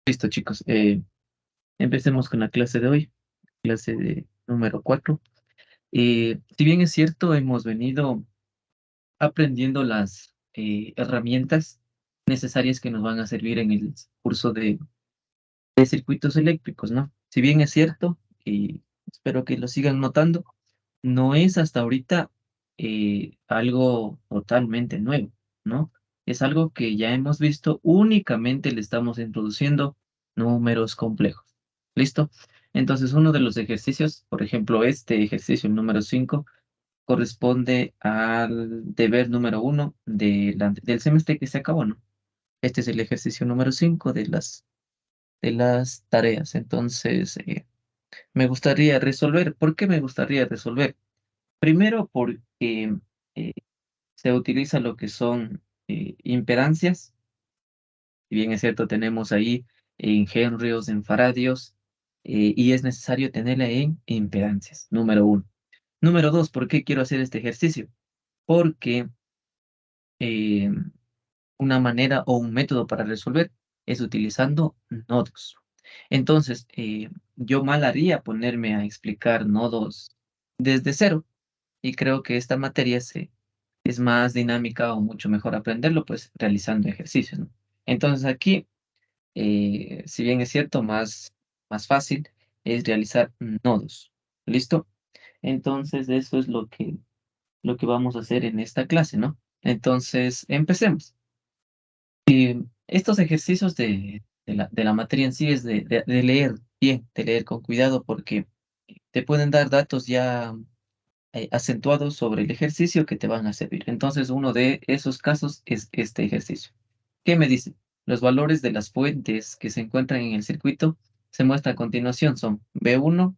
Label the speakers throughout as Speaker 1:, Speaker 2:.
Speaker 1: Listo, chicos. Empecemos con la clase de hoy, clase de número 4. Si bien es cierto, hemos venido aprendiendo las herramientas necesarias que nos van a servir en el curso de circuitos eléctricos, ¿no? Si bien es cierto, y espero que lo sigan notando, no es hasta ahorita algo totalmente nuevo, ¿no? Es algo que ya hemos visto, únicamente le estamos introduciendo números complejos. ¿Listo? Entonces, uno de los ejercicios, por ejemplo, este ejercicio, el número 5, corresponde al deber número 1 del semestre que se acabó, ¿no? Este es el ejercicio número 5 de las tareas. Entonces, me gustaría resolver. ¿Por qué me gustaría resolver? Primero, porque eh, se utiliza lo que son impedancias. Si bien es cierto, tenemos ahí en henrios, en faradios, y es necesario tenerla en impedancias, número 1. Número 2, ¿por qué quiero hacer este ejercicio? Porque eh, una manera o un método para resolver es utilizando nodos. Entonces, yo mal haría ponerme a explicar nodos desde cero, y creo que esta materia es más dinámica o mucho mejor aprenderlo, pues realizando ejercicios, ¿no? Entonces aquí, si bien es cierto, más fácil es realizar nodos. ¿Listo? Entonces eso es lo que vamos a hacer en esta clase, ¿no? Entonces, empecemos. Estos ejercicios de la materia en sí es de leer bien, de leer con cuidado, porque te pueden dar datos ya acentuados sobre el ejercicio que te van a servir. Entonces, uno de esos casos es este ejercicio. ¿Qué me dice? Los valores de las fuentes que se encuentran en el circuito se muestra a continuación son B1,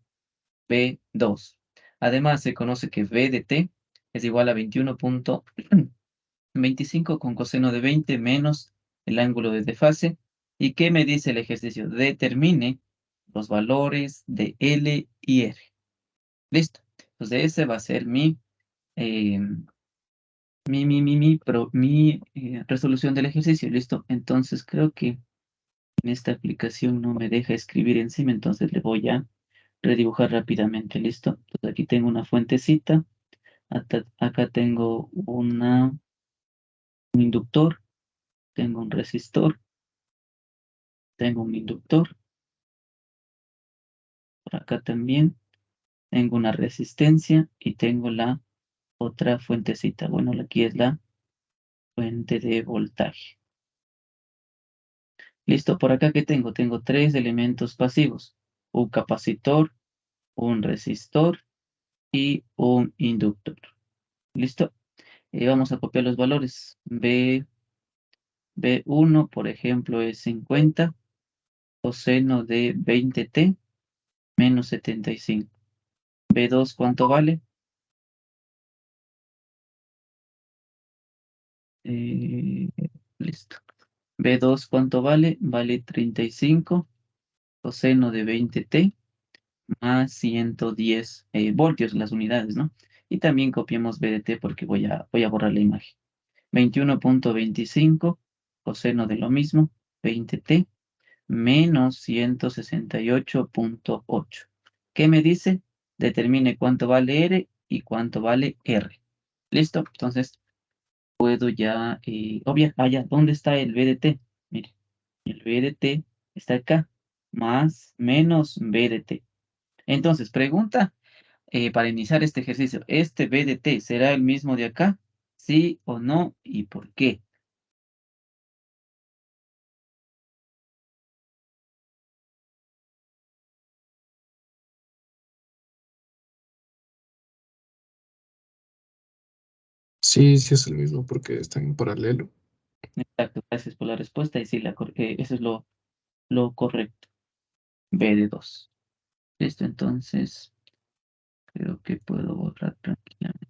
Speaker 1: B2. Además, se conoce que B de t es igual a 21.25 con coseno de 20 menos el ángulo de desfase. ¿Y qué me dice el ejercicio? Determine los valores de L y R. Listo. Entonces, ese va a ser eh, mi resolución del ejercicio. Listo. Entonces, creo que en esta aplicación no me deja escribir encima, entonces le voy a redibujar rápidamente. Listo. Entonces, aquí tengo una fuentecita. Acá tengo un inductor, tengo un resistor, tengo un inductor, por acá también tengo una resistencia y tengo la otra fuentecita. Bueno, aquí es la fuente de voltaje. Listo, por acá que tengo, tengo tres elementos pasivos: un capacitor, un resistor y un inductor. Listo. Vamos a copiar los valores. B1, por ejemplo, es 50 coseno de 20t menos 75. B2, ¿cuánto vale? Eh, Listo. B2, ¿cuánto vale? Vale 35 coseno de 20t más 110 voltios, las unidades, ¿no? Y también copiemos B de t porque voy a borrar la imagen. 21.25 coseno de lo mismo, 20t menos 168.8. ¿Qué me dice? Determine cuánto vale R y cuánto vale R. ¿Listo? Entonces puedo ya obviar. Ya, ¿dónde está el B de t? Mire, el B de t está acá, más menos B de t. Entonces, pregunta para iniciar este ejercicio: ¿este B de t será el mismo de acá? ¿Sí o no? ¿Y por qué?
Speaker 2: Sí, sí es el mismo porque están en paralelo.
Speaker 1: Exacto, gracias por la respuesta. Y sí, eso es lo correcto. B de 2. Listo, entonces creo que puedo borrar tranquilamente.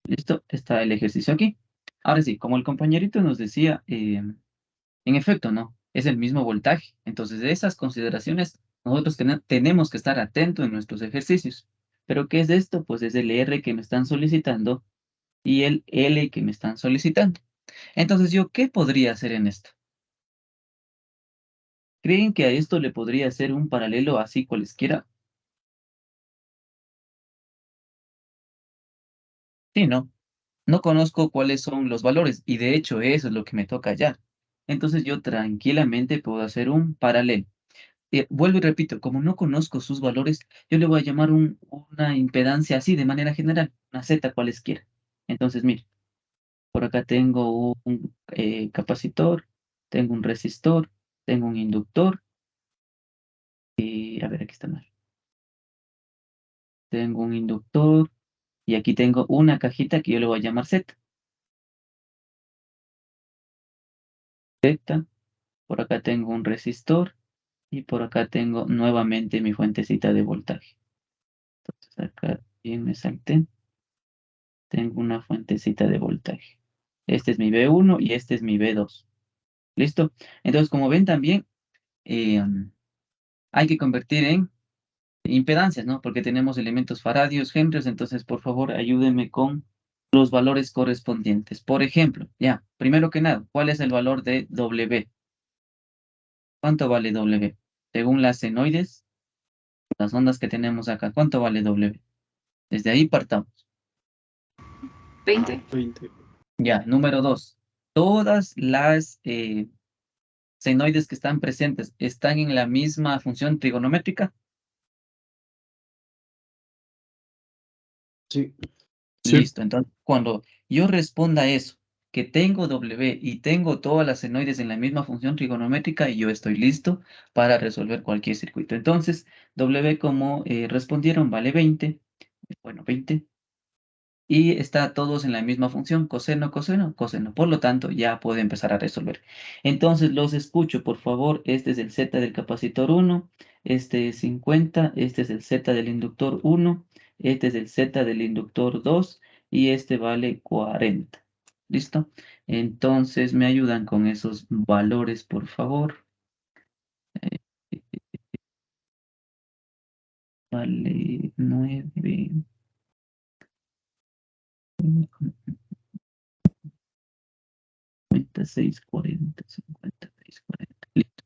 Speaker 1: Listo, está el ejercicio aquí. Ahora sí, como el compañerito nos decía, en efecto, ¿no? Es el mismo voltaje. Entonces, de esas consideraciones, nosotros tenemos que estar atentos en nuestros ejercicios. ¿Pero qué es esto? Pues es el R que me están solicitando y el L que me están solicitando. Entonces, ¿yo qué podría hacer en esto? ¿Creen que a esto le podría hacer un paralelo así cualesquiera? Sí, ¿no? No conozco cuáles son los valores y de hecho eso es lo que me toca hallar. Entonces yo tranquilamente puedo hacer un paralelo. Vuelvo y repito, como no conozco sus valores, yo le voy a llamar una impedancia así de manera general, una Z cualesquiera. Entonces, mire, por acá tengo un capacitor, tengo un resistor, tengo un inductor y a ver, aquí está mal. Tengo un inductor y aquí tengo una cajita que yo le voy a llamar Z. Z, por acá tengo un resistor y por acá tengo nuevamente mi fuentecita de voltaje. Entonces acá bien me salté. Tengo una fuentecita de voltaje. Este es mi B1 y este es mi B2. ¿Listo? Entonces, como ven también, eh, hay que convertir en impedancias, ¿no? Porque tenemos elementos faradios, henrios, entonces, por favor, ayúdenme con los valores correspondientes. Por ejemplo, ya, primero que nada, ¿cuál es el valor de W? ¿Cuánto vale W? Según las senoides, las ondas que tenemos acá, ¿cuánto vale W? Desde ahí partamos.
Speaker 3: 20.
Speaker 2: 20.
Speaker 1: Ya, número 2. Todas las senoides que están presentes están en la misma función trigonométrica.
Speaker 2: Sí. Sí.
Speaker 1: Listo. Entonces, cuando yo responda a eso, que tengo W y tengo todas las senoides en la misma función trigonométrica, y yo estoy listo para resolver cualquier circuito. Entonces, W como respondieron vale 20. Bueno, 20. Y está todos en la misma función, coseno, coseno, coseno. Por lo tanto, ya puedo empezar a resolver. Entonces, los escucho, por favor. Este es el Z del capacitor 1, este es 50, este es el Z del inductor 1, este es el Z del inductor 2 y este vale 40. ¿Listo? Entonces, me ayudan con esos valores, por favor. Vale 9, 56, 40, 56, 40. Listo.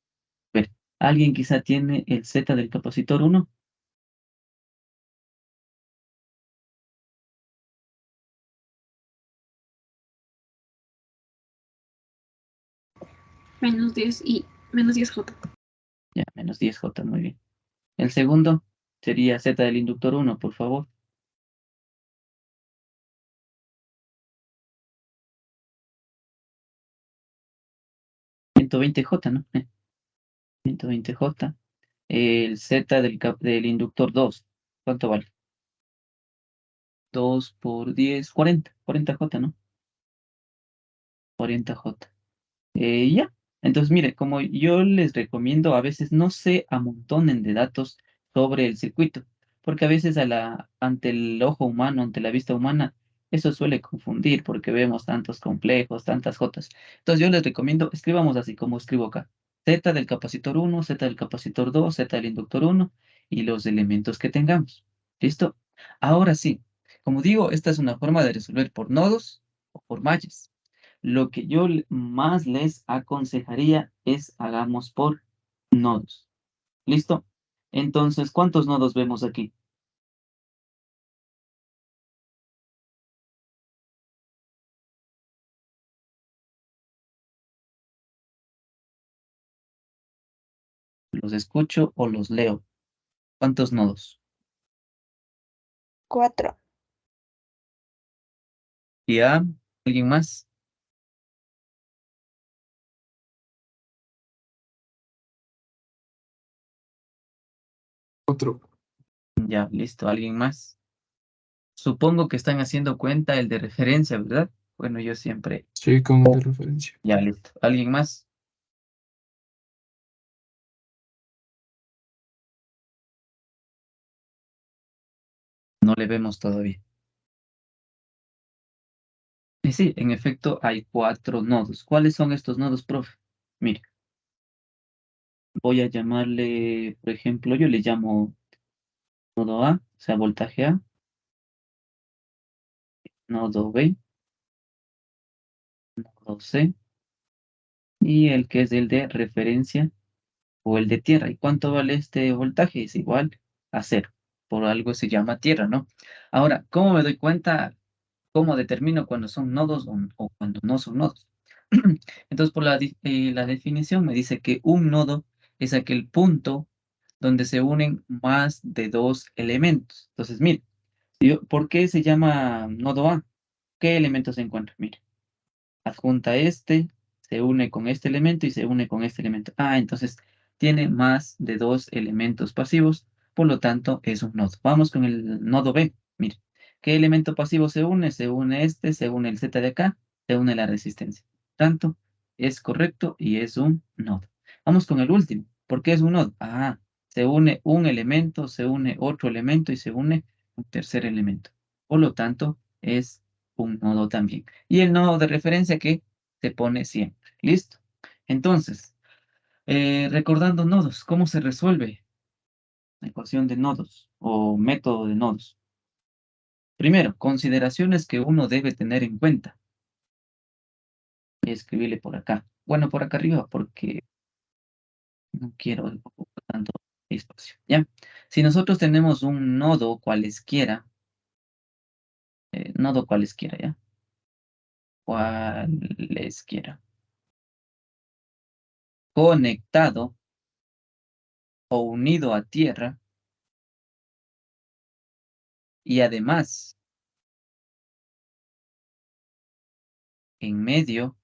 Speaker 1: Ver, ¿alguien quizá tiene el Z del capacitor 1?
Speaker 3: Menos 10 y menos 10J.
Speaker 1: Ya, menos 10J, muy bien. El segundo sería Z del inductor 1, por favor. 120J, ¿no? 120J. El Z del inductor 2, ¿cuánto vale? 2 por 10, 40. 40J, ¿no? 40J. Ya. Entonces, mire, como yo les recomiendo, a veces no se amontonen de datos sobre el circuito, porque a veces ante el ojo humano, ante la vista humana, eso suele confundir porque vemos tantos complejos, tantas jotas. Entonces, yo les recomiendo, escribamos así como escribo acá. Z del capacitor 1, Z del capacitor 2, Z del inductor 1 y los elementos que tengamos. ¿Listo? Ahora sí, como digo, esta es una forma de resolver por nodos o por mallas. Lo que yo más les aconsejaría es hagamos por nodos. ¿Listo? Entonces, ¿cuántos nodos vemos aquí? ¿Los escucho o los leo? ¿Cuántos nodos?
Speaker 4: 4.
Speaker 1: ¿Ya? ¿Alguien más?
Speaker 2: 4.
Speaker 1: Ya, listo. ¿Alguien más? Supongo que están haciendo cuenta el de referencia, ¿verdad? Bueno, yo siempre.
Speaker 2: Sí, con el de referencia.
Speaker 1: Ya, listo. ¿Alguien más? No le vemos todavía. Y sí, en efecto, hay 4 nodos. ¿Cuáles son estos nodos, profe? Mire, voy a llamarle, por ejemplo, yo le llamo nodo A O sea, voltaje A, nodo B, nodo C, y el que es el de referencia o el de tierra. ¿Y cuánto vale este voltaje? Es igual a cero. Por algo se llama tierra, ¿no? Ahora, ¿cómo me doy cuenta? ¿Cómo determino cuando son nodos o cuando no son nodos? Entonces, por la definición me dice que un nodo es aquel punto donde se unen más de dos elementos. Entonces, mire, ¿por qué se llama nodo A? ¿Qué elementos se encuentran? Mire, adjunta este, se une con este elemento y se une con este elemento. Ah, entonces tiene más de dos elementos pasivos, por lo tanto es un nodo. Vamos con el nodo B. Mire, ¿qué elemento pasivo se une? Se une este, se une el Z de acá, se une la resistencia. Tanto es correcto y es un nodo. Vamos con el último. ¿Por qué es un nodo? Ah, se une un elemento, se une otro elemento y se une un tercer elemento. Por lo tanto, es un nodo también. Y el nodo de referencia que se pone siempre. ¿Listo? Entonces, recordando nodos, ¿cómo se resuelve la ecuación de nodos o método de nodos? Primero, consideraciones que uno debe tener en cuenta. Voy a escribirle por acá. Bueno, por acá arriba, porque no quiero ocupar tanto espacio. ¿Ya? Si nosotros tenemos un nodo cualesquiera, ¿ya? Cualesquiera. Conectado o unido a tierra, y además en medio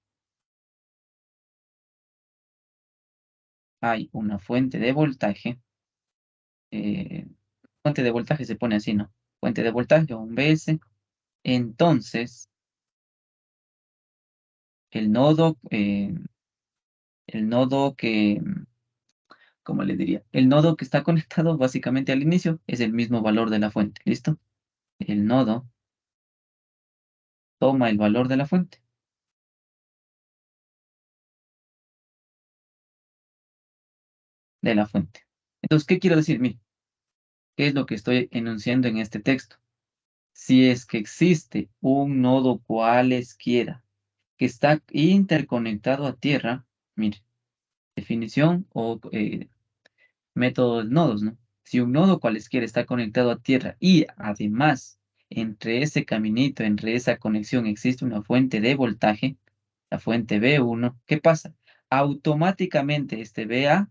Speaker 1: hay una fuente de voltaje. Fuente de voltaje se pone así, ¿no? Fuente de voltaje o un VS. Entonces, el nodo, que, ¿cómo le diría? El nodo que está conectado básicamente al inicio es el mismo valor de la fuente. ¿Listo? El nodo toma el valor de la fuente. Entonces, ¿qué quiero decir? Mire, ¿qué es lo que estoy enunciando en este texto? Si es que existe un nodo cualesquiera que está interconectado a tierra, mire, definición o método de nodos, ¿no? Si un nodo cualesquiera está conectado a tierra y además entre ese caminito, entre esa conexión existe una fuente de voltaje, la fuente B1, ¿qué pasa? Automáticamente este BA,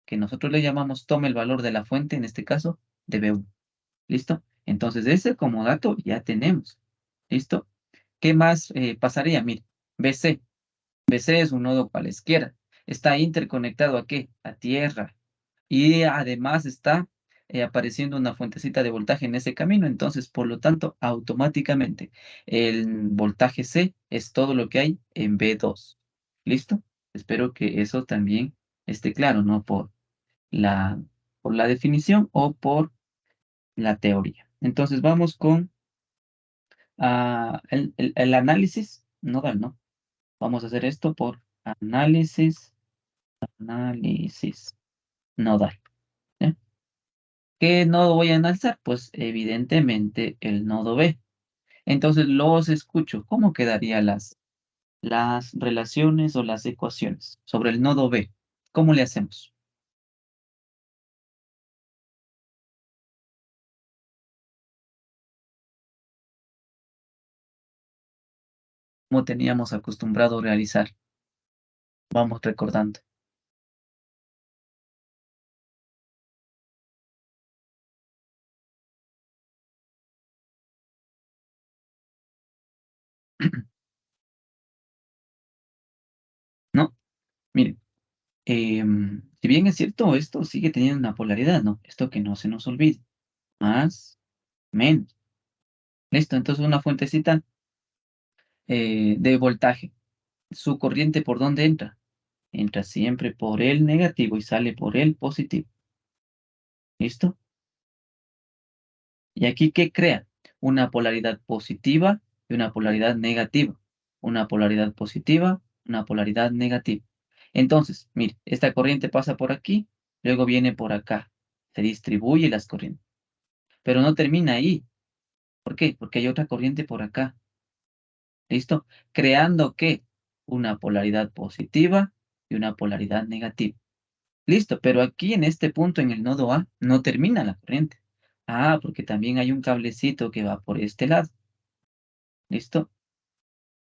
Speaker 1: que nosotros le llamamos, toma el valor de la fuente, en este caso, de B1. ¿Listo? Entonces, ese como dato ya tenemos. ¿Listo? ¿Qué más pasaría? Mire, BC. BC es un nodo cualesquiera. Está interconectado ¿a qué? A tierra. Y además está apareciendo una fuentecita de voltaje en ese camino. Entonces, por lo tanto, automáticamente el voltaje C es todo lo que hay en B2. ¿Listo? Espero que eso también esté claro, ¿no? Por la definición o por la teoría. Entonces, vamos con el análisis nodal, ¿no? Vamos a hacer esto por análisis nodal. ¿Ya? ¿Qué nodo voy a analizar? Pues evidentemente el nodo B. Entonces los escucho. ¿Cómo quedarían las relaciones o las ecuaciones sobre el nodo B? ¿Cómo le hacemos? ¿Cómo teníamos acostumbrado realizar? Vamos recordando. ¿No? Miren, si bien es cierto, esto sigue teniendo una polaridad, ¿no? Esto que no se nos olvide. Más, menos. Listo, entonces una fuentecita de voltaje. ¿Su corriente por dónde entra? Entra siempre por el negativo y sale por el positivo. ¿Listo? ¿Y aquí qué crea? Una polaridad positiva y una polaridad negativa. Una polaridad positiva, una polaridad negativa. Entonces, mire, esta corriente pasa por aquí, luego viene por acá. Se distribuye las corrientes. pero no termina ahí. ¿Por qué? Porque hay otra corriente por acá. ¿Listo? Creando, ¿qué? Una polaridad positiva y una polaridad negativa. Listo, pero aquí en este punto, en el nodo A, no termina la corriente. Ah, porque también hay un cablecito que va por este lado. ¿Listo?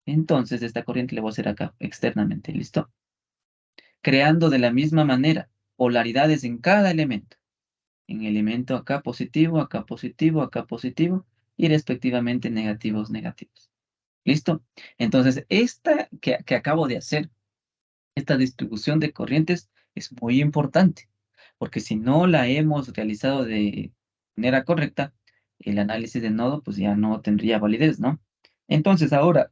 Speaker 1: Entonces, esta corriente le voy a hacer acá, externamente. ¿Listo? Creando de la misma manera polaridades en cada elemento. En elemento acá positivo, acá positivo y respectivamente negativos, negativos. ¿Listo? Entonces, esta que acabo de hacer, esta distribución de corrientes es muy importante, porque si no la hemos realizado de manera correcta, el análisis de nodo pues ya no tendría validez, ¿no? Entonces, ahora,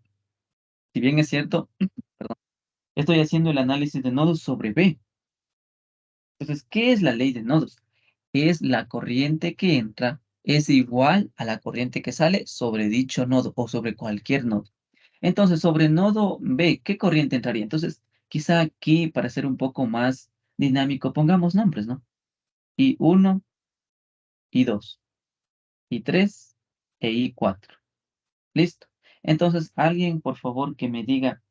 Speaker 1: si bien es cierto, perdón, estoy haciendo el análisis de nodos sobre B. Entonces, ¿qué es la ley de nodos? Es la corriente que entra es igual a la corriente que sale sobre dicho nodo o sobre cualquier nodo. Entonces, sobre nodo B, ¿qué corriente entraría? Entonces, quizá aquí, para ser un poco más dinámico, pongamos nombres, ¿no? I1, I2, I3 e I4. Listo. Entonces, alguien, por favor, que me diga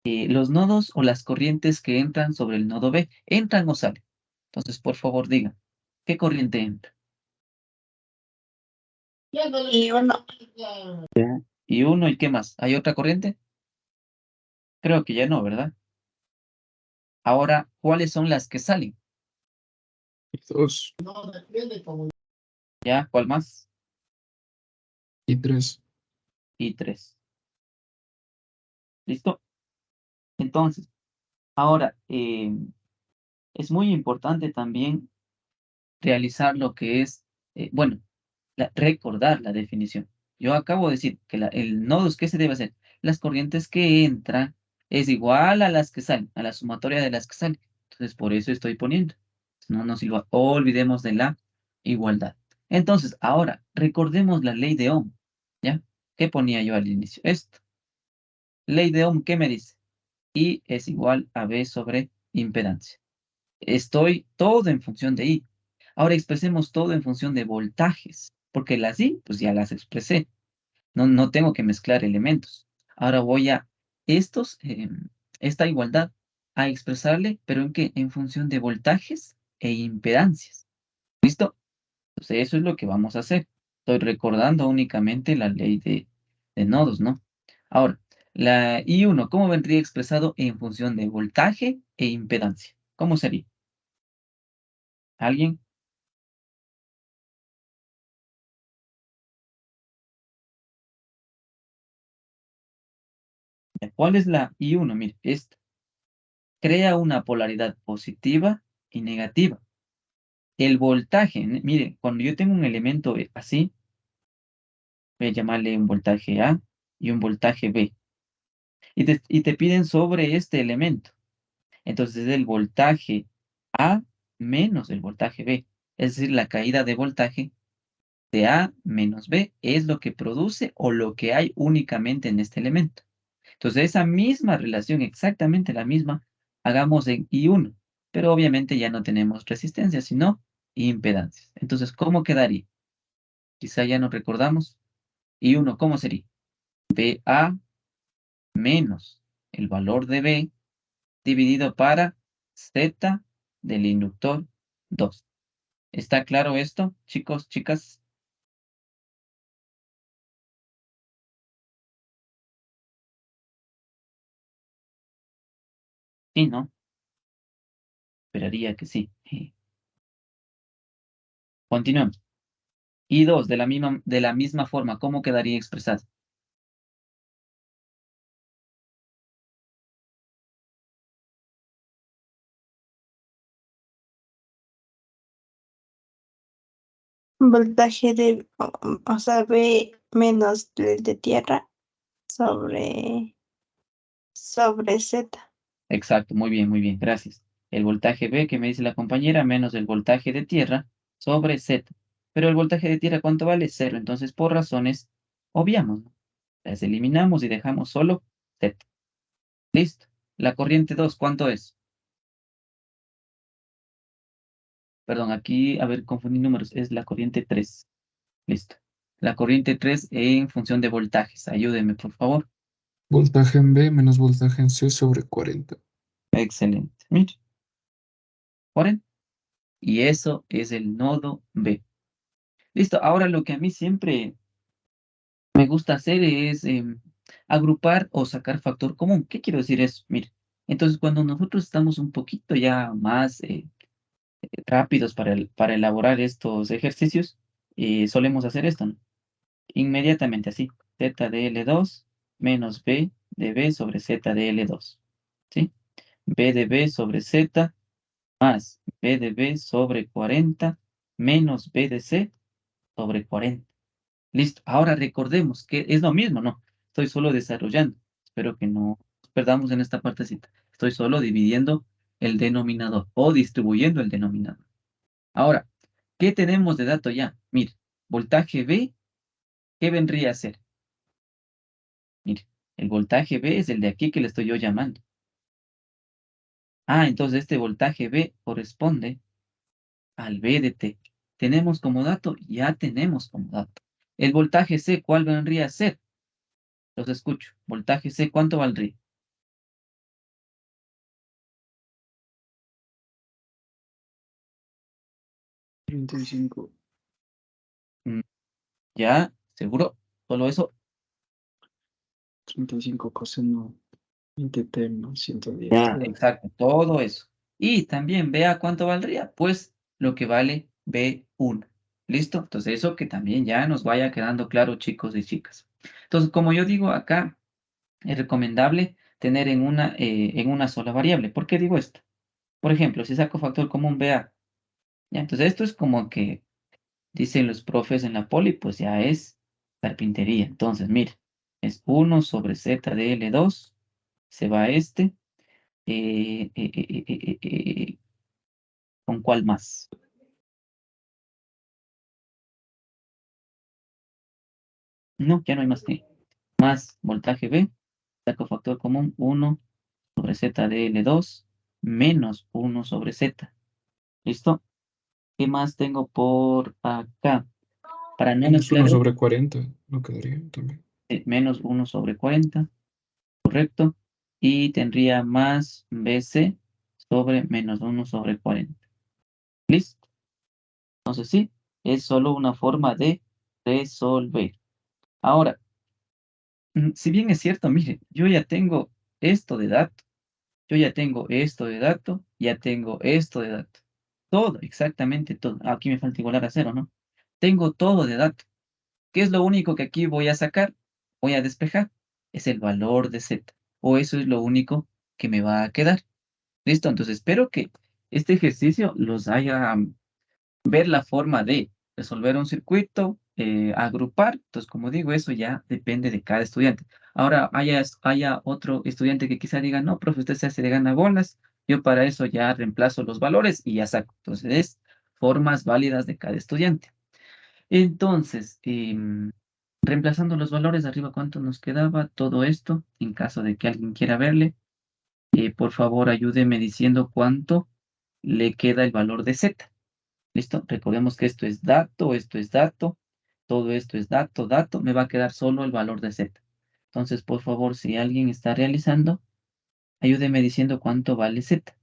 Speaker 1: los nodos o las corrientes que entran sobre el nodo B, ¿entran o salen? Entonces, por favor, diga, ¿qué corriente entra?
Speaker 3: Y uno.
Speaker 1: Ya. I1, ¿y qué más? ¿Hay otra corriente? Creo que ya no, ¿verdad? Ahora, ¿cuáles son las que salen?
Speaker 2: Y 2
Speaker 1: ¿Ya? ¿Cuál más?
Speaker 2: y 3.
Speaker 1: Y 3. ¿Listo? Entonces, ahora, es muy importante también realizar lo que es, bueno, recordar la definición. Yo acabo de decir que el nodo, ¿qué se debe hacer? Las corrientes que entran es igual a las que salen, a la sumatoria de las que salen. Entonces, por eso estoy poniendo. No nos olvidemos de la igualdad. Entonces, ahora, recordemos la ley de Ohm, ¿ya? ¿Qué ponía yo al inicio? Esto. Ley de Ohm, ¿qué me dice? I es igual a B sobre impedancia. Estoy todo en función de I. Ahora expresemos todo en función de voltajes, porque las I, pues ya las expresé. No tengo que mezclar elementos. Ahora voy a esta igualdad a expresarle, pero ¿en qué? En función de voltajes e impedancias. ¿Listo? Entonces eso es lo que vamos a hacer. Estoy recordando únicamente la ley de nodos, ¿no? Ahora, la I1, ¿cómo vendría expresado en función de voltaje e impedancia? ¿Cómo sería? ¿Alguien? ¿Cuál es la I1? Mire, esta. Crea una polaridad positiva y negativa. El voltaje, mire, cuando yo tengo un elemento así, voy a llamarle un voltaje A y un voltaje B. Y te piden sobre este elemento. Entonces es el voltaje A menos el voltaje B. Es decir, la caída de voltaje de A menos B es lo que produce o lo que hay únicamente en este elemento. Entonces, esa misma relación, exactamente la misma, hagamos en I1, pero obviamente ya no tenemos resistencia, sino impedancias. Entonces, ¿cómo quedaría? Quizá ya nos recordamos. I1, ¿cómo sería? BA menos el valor de B dividido para Z del inductor 2. ¿Está claro esto, chicos, chicas? Sí, ¿no? Esperaría que sí. Continuemos. I2, de la misma forma, ¿cómo quedaría expresado?
Speaker 3: Voltaje o sea, B menos el de tierra sobre Z.
Speaker 1: Exacto, muy bien, gracias. El voltaje B que me dice la compañera menos el voltaje de tierra sobre Z. Pero el voltaje de tierra, ¿cuánto vale? Cero. Entonces, por razones, obviamos, ¿no? Las eliminamos y dejamos solo Z. Listo. La corriente 2, ¿cuánto es? Perdón, aquí, a ver, confundí números. Es la corriente 3. Listo. La corriente 3 en función de voltajes. Ayúdeme, por favor.
Speaker 2: Voltaje en B menos voltaje en C sobre 40.
Speaker 1: Excelente. Mire, 40. Y eso es el nodo B. Listo. Ahora lo que a mí siempre me gusta hacer es agrupar o sacar factor común. ¿Qué quiero decir eso? Mire, entonces cuando nosotros estamos un poquito ya más rápidos para elaborar estos ejercicios, solemos hacer esto, ¿no? Inmediatamente así, z de L2 menos B de B sobre Z de L2, ¿sí? B de B sobre Z más B de B sobre 40 menos B de C sobre 40. Listo. Ahora recordemos que es lo mismo, ¿no? Estoy solo desarrollando. Espero que no nos perdamos en esta partecita. Estoy solo dividiendo el denominador o distribuyendo el denominador. Ahora, ¿qué tenemos de dato ya? Mire, voltaje B, ¿qué vendría a ser? Mire, el voltaje B es el de aquí que le estoy yo llamando. Ah, entonces este voltaje B corresponde al B de T. ¿Tenemos como dato? Ya tenemos como dato. El voltaje C, ¿cuál vendría a ser? Los escucho. Voltaje C, ¿cuánto valdría?
Speaker 4: 35.
Speaker 1: Mm, ¿Ya? ¿Seguro? ¿Solo eso?
Speaker 4: 35 coseno 20t más 110.
Speaker 1: Ya, exacto, todo eso. Y también vea cuánto valdría, pues lo que vale B1. ¿Listo? Entonces eso que también ya nos vaya quedando claro, chicos y chicas. Entonces, como yo digo acá, es recomendable tener en una sola variable. ¿Por qué digo esto? Por ejemplo, si saco factor común BA, ya, entonces esto es como que dicen los profes en la poli, pues ya es carpintería. Entonces, mire, es 1 sobre Z de L2, se va este. eh, eh, eh, eh, eh, eh, ¿Con cuál más? No, ya no hay más que. Más voltaje B, saco factor común 1 sobre Z de L2 menos 1 sobre Z. ¿Listo? ¿Qué más tengo por acá? Para no
Speaker 2: Menos
Speaker 1: mezclar,
Speaker 2: 1 sobre 40, no quedaría también.
Speaker 1: menos 1 sobre 40, correcto. Y tendría más BC sobre menos 1 sobre 40. ¿Listo? Entonces sí, es solo una forma de resolver. Ahora, si bien es cierto, mire, yo ya tengo esto de dato, yo ya tengo esto de dato, ya tengo esto de dato. Todo, exactamente todo. Aquí me falta igualar a cero, ¿no? Tengo todo de dato. ¿Qué es lo único que aquí voy a sacar? Voy a despejar. Es el valor de Z. O eso es lo único que me va a quedar. ¿Listo? Entonces espero que este ejercicio los haya ver la forma de resolver un circuito, agrupar. Entonces, como digo, eso ya depende de cada estudiante. Ahora, haya otro estudiante que quizá diga, no, profe, usted se hace de gana bolas, yo para eso ya reemplazo los valores y ya saco. Entonces, es formas válidas de cada estudiante. Entonces, reemplazando los valores, arriba cuánto nos quedaba, todo esto, en caso de que alguien quiera verle, por favor ayúdeme diciendo cuánto le queda el valor de Z. ¿Listo? Recordemos que esto es dato, todo esto es dato, dato, me va a quedar solo el valor de Z. Entonces, por favor, si alguien está realizando, ayúdeme diciendo cuánto vale Z.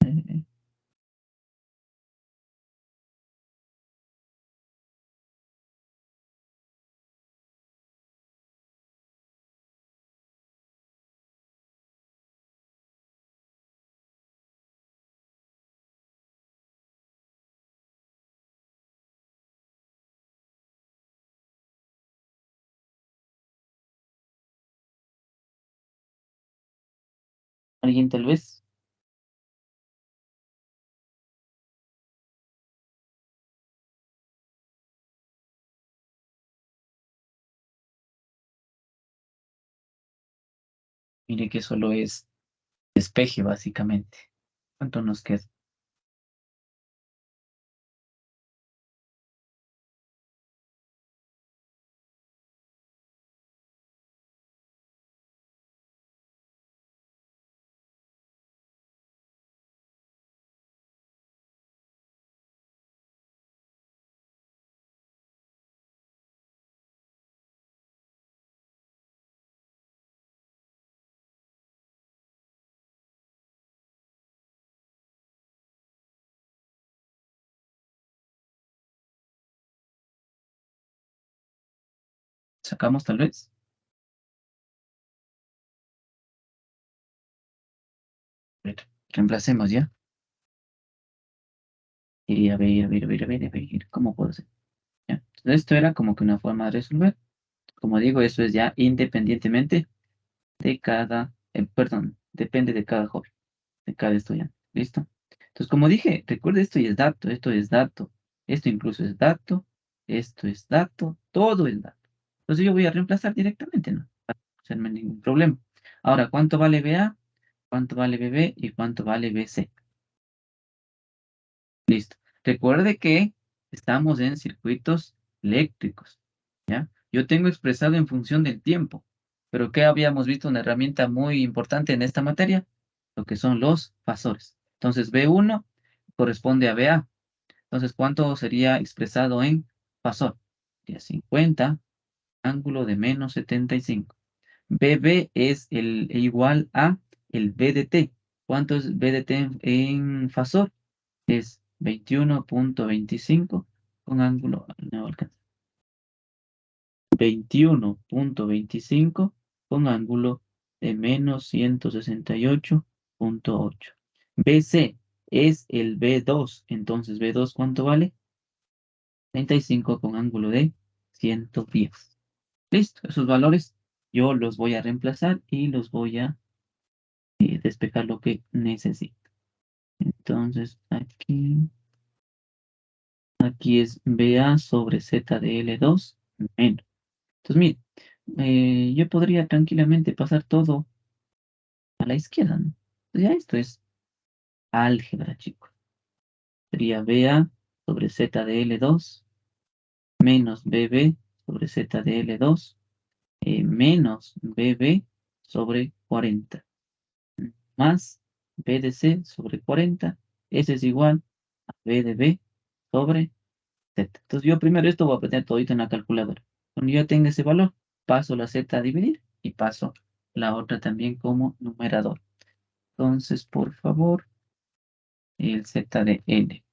Speaker 1: Eh, ¿Alguien tal vez? Mire que solo es despeje, básicamente. ¿Cuánto nos queda? ¿Sacamos tal vez? A ver, reemplacemos ya. Y a ver, a ver, a ver, a ver, a ver, ¿cómo puedo hacer? ¿Ya? Entonces, esto era como que una forma de resolver. Como digo, eso es ya independientemente de cada, perdón, depende de cada joven, de cada estudiante. ¿Listo? Entonces, como dije, recuerde, esto es dato, esto incluso es dato, esto es dato, todo es dato. Entonces yo voy a reemplazar directamente, ¿no? Para no hacerme ningún problema. Ahora, ¿cuánto vale BA? ¿Cuánto vale BB? ¿Y cuánto vale BC? Listo. Recuerde que estamos en circuitos eléctricos, ¿ya? Yo tengo expresado en función del tiempo, pero ¿qué habíamos visto? Una herramienta muy importante en esta materia, lo que son los fasores. Entonces, B1 corresponde a BA. Entonces, ¿cuánto sería expresado en fasor? Sería 50, ángulo de menos 75. BB es igual a el B de T. ¿Cuánto es B de T en fasor? Es 21.25 con ángulo, no alcanza, 21.25 con ángulo de menos 168.8. BC es el B2, entonces B2 ¿cuánto vale? 35 con ángulo de 110. Listo, esos valores yo los voy a reemplazar y los voy a despejar lo que necesito. Entonces aquí es BA sobre Z de L2 menos. Entonces, mire, yo podría tranquilamente pasar todo a la izquierda, ¿no? Entonces, ya esto es álgebra, chicos. Sería BA sobre Z de L2 menos BB sobre Z de L2 menos BB sobre 40 más B de C sobre 40. Ese es igual a B de B sobre Z. Entonces yo primero esto voy a poner todito en la calculadora. Cuando yo tenga ese valor, paso la Z a dividir y paso la otra también como numerador. Entonces, por favor, el Z de N.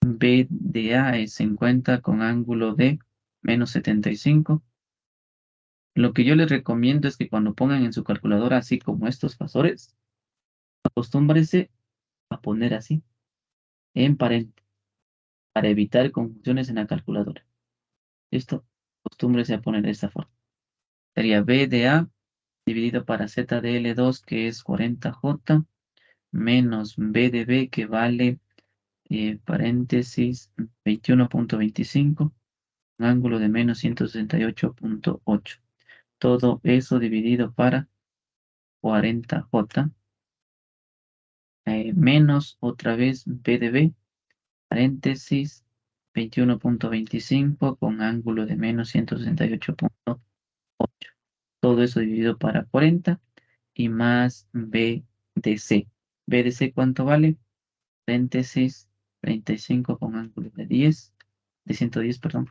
Speaker 1: B de A es 50 con ángulo de menos 75. Lo que yo les recomiendo es que cuando pongan en su calculadora así como estos fasores, acostúmbrese a poner así, en paréntesis, para evitar confusiones en la calculadora. ¿Listo? Acostúmbrese a poner de esta forma. Sería B de A dividido para Z de L2, que es 40J, menos B de B, que vale, paréntesis, 21.25, un ángulo de menos 168.8. Todo eso dividido para 40J, menos otra vez B de B, paréntesis, 21.25 con ángulo de menos 168.8. Todo eso dividido para 40 y más B de C. B de C, ¿cuánto vale? Paréntesis, 35 con ángulo de 10, de 110, perdón,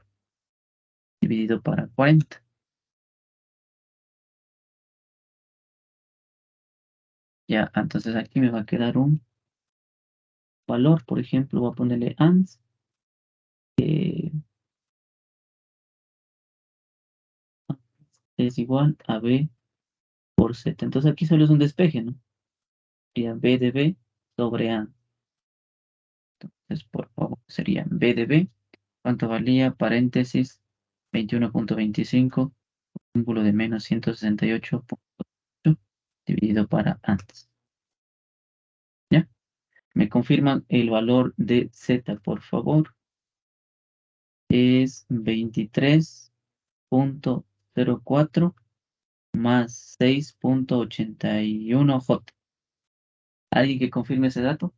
Speaker 1: dividido para 40. Ya, entonces aquí me va a quedar un valor, por ejemplo, voy a ponerle ANS, es igual a B por Z. Entonces aquí solo es un despeje, ¿no? Sería B de B sobre A. Entonces, por favor, sería B de B. ¿Cuánto valía? Paréntesis, 21.25, ángulo de menos 168.8 dividido para antes. ¿Ya? Me confirman el valor de Z, por favor. Es 23.04 más 6.81J. ¿Alguien que confirme ese dato?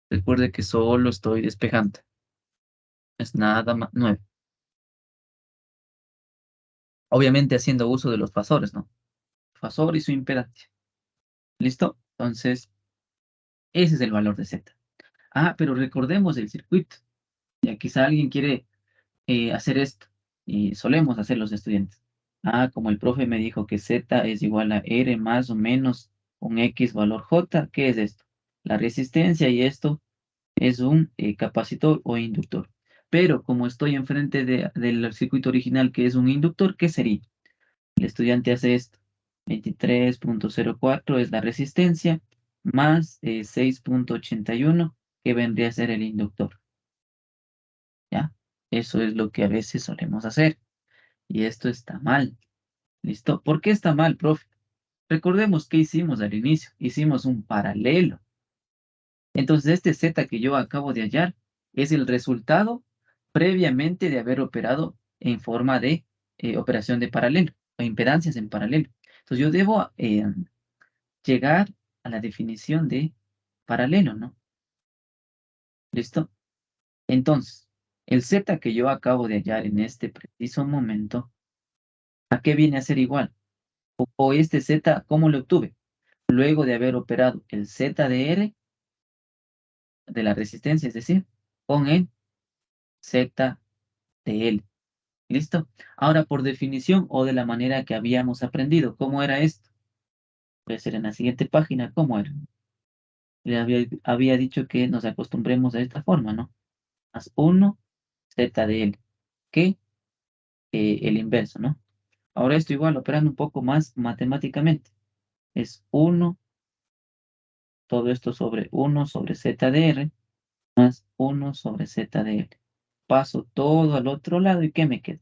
Speaker 1: Recuerde que solo estoy despejando. No es nada más nuevo. Obviamente haciendo uso de los fasores, ¿no? Fasor y su impedancia. ¿Listo? Entonces, ese es el valor de Z. Ah, pero recordemos el circuito. Ya quizá alguien quiere hacer esto. Y solemos hacer los estudiantes. Ah, como el profe me dijo que Z es igual a R más o menos un X valor J, ¿qué es esto? La resistencia, y esto es un capacitor o inductor. Pero como estoy enfrente del circuito original, que es un inductor, ¿qué sería? El estudiante hace esto. 23.04 es la resistencia, más 6.81, que vendría a ser el inductor. ¿Ya? Eso es lo que a veces solemos hacer. Y esto está mal. ¿Listo? ¿Por qué está mal, profe? Recordemos qué hicimos al inicio. Hicimos un paralelo. Entonces, este Z que yo acabo de hallar es el resultado previamente de haber operado en forma de operación de paralelo o impedancias en paralelo. Entonces, yo debo llegar a la definición de paralelo, ¿no? ¿Listo? Entonces, el Z que yo acabo de hallar en este preciso momento, ¿a qué viene a ser igual? O este Z, ¿cómo lo obtuve? Luego de haber operado el Z de R de la resistencia, es decir, con el Z de L. ¿Listo? Ahora, por definición o de la manera que habíamos aprendido, ¿cómo era esto? Puede ser en la siguiente página, ¿cómo era? Le había dicho que nos acostumbremos a esta forma, ¿no? Más 1 Z de L, que el inverso, ¿no? Ahora esto igual, operando un poco más matemáticamente. Es 1, todo esto sobre 1 sobre Z de R, más 1 sobre Z de L. Paso todo al otro lado y ¿qué me queda?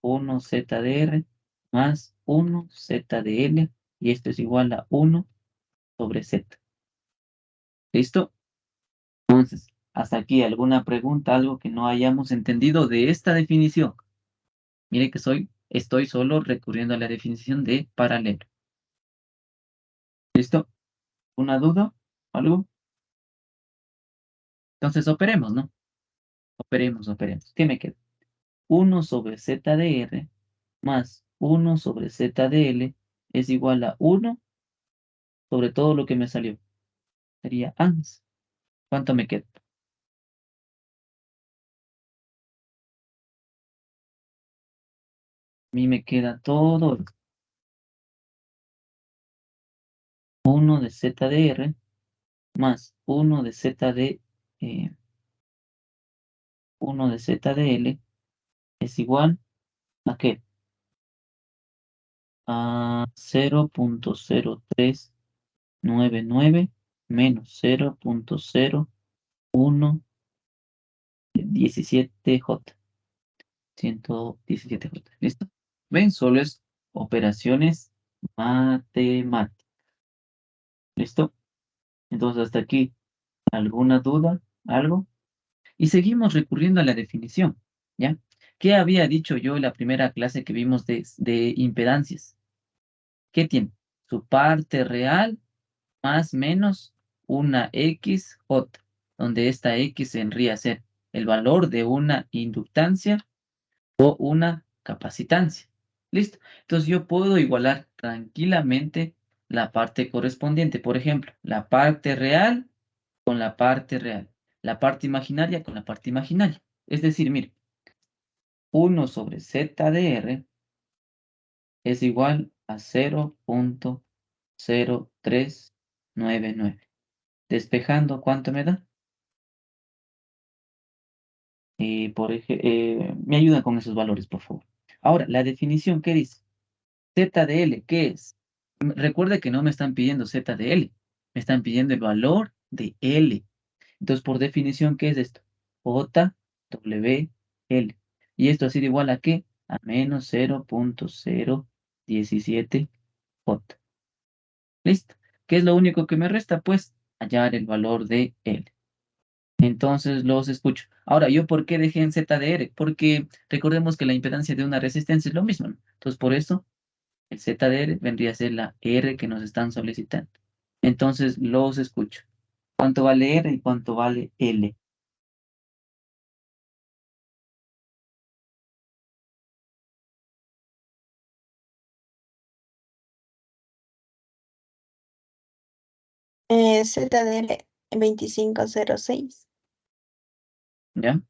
Speaker 1: 1 Z de R más 1 Z de L, y esto es igual a 1 sobre Z. ¿Listo? Entonces, hasta aquí, ¿alguna pregunta, algo que no hayamos entendido de esta definición? Mire que estoy solo recurriendo a la definición de paralelo. ¿Listo? ¿Una duda? ¿Algo? Entonces operemos, ¿no? Operemos. ¿Qué me queda? 1 sobre Z de R más 1 sobre Z de L es igual a 1 sobre todo lo que me salió. Sería ANS. ¿Cuánto me queda? A mí me queda todo 1 de Z de R más 1 de Z de 1 de Z de L es igual a ¿qué? A 0.0399 menos 0.0117J. 117J. ¿Listo? ¿Ven? Solo es operaciones matemáticas. ¿Listo? Entonces, hasta aquí, ¿alguna duda? ¿Algo? Y seguimos recurriendo a la definición, ¿ya? ¿Qué había dicho yo en la primera clase que vimos de impedancias? ¿Qué tiene? Su parte real más menos una XJ, donde esta X vendría a ser el valor de una inductancia o una capacitancia. ¿Listo? Entonces yo puedo igualar tranquilamente la parte correspondiente. Por ejemplo, la parte real con la parte real. La parte imaginaria con la parte imaginaria. Es decir, mire, 1 sobre Z de R es igual a 0.0399. Despejando, ¿cuánto me da? Me ayudan con esos valores, por favor. Ahora, la definición, ¿qué dice? Z de L, ¿qué es? Recuerde que no me están pidiendo Z de L, me están pidiendo el valor de L. Entonces, por definición, ¿qué es esto? J, W, L. ¿Y esto ha sido igual a qué? A menos 0.017J. ¿Listo? ¿Qué es lo único que me resta? Pues hallar el valor de L. Entonces los escucho. Ahora, ¿yo por qué dejé en ZDR? Porque recordemos que la impedancia de una resistencia es lo mismo, ¿no? Entonces, por eso, el ZDR vendría a ser la R que nos están solicitando. Entonces, los escucho. ¿Cuánto vale R y cuánto vale L?
Speaker 3: ZDL 2506.
Speaker 1: ¿Ya?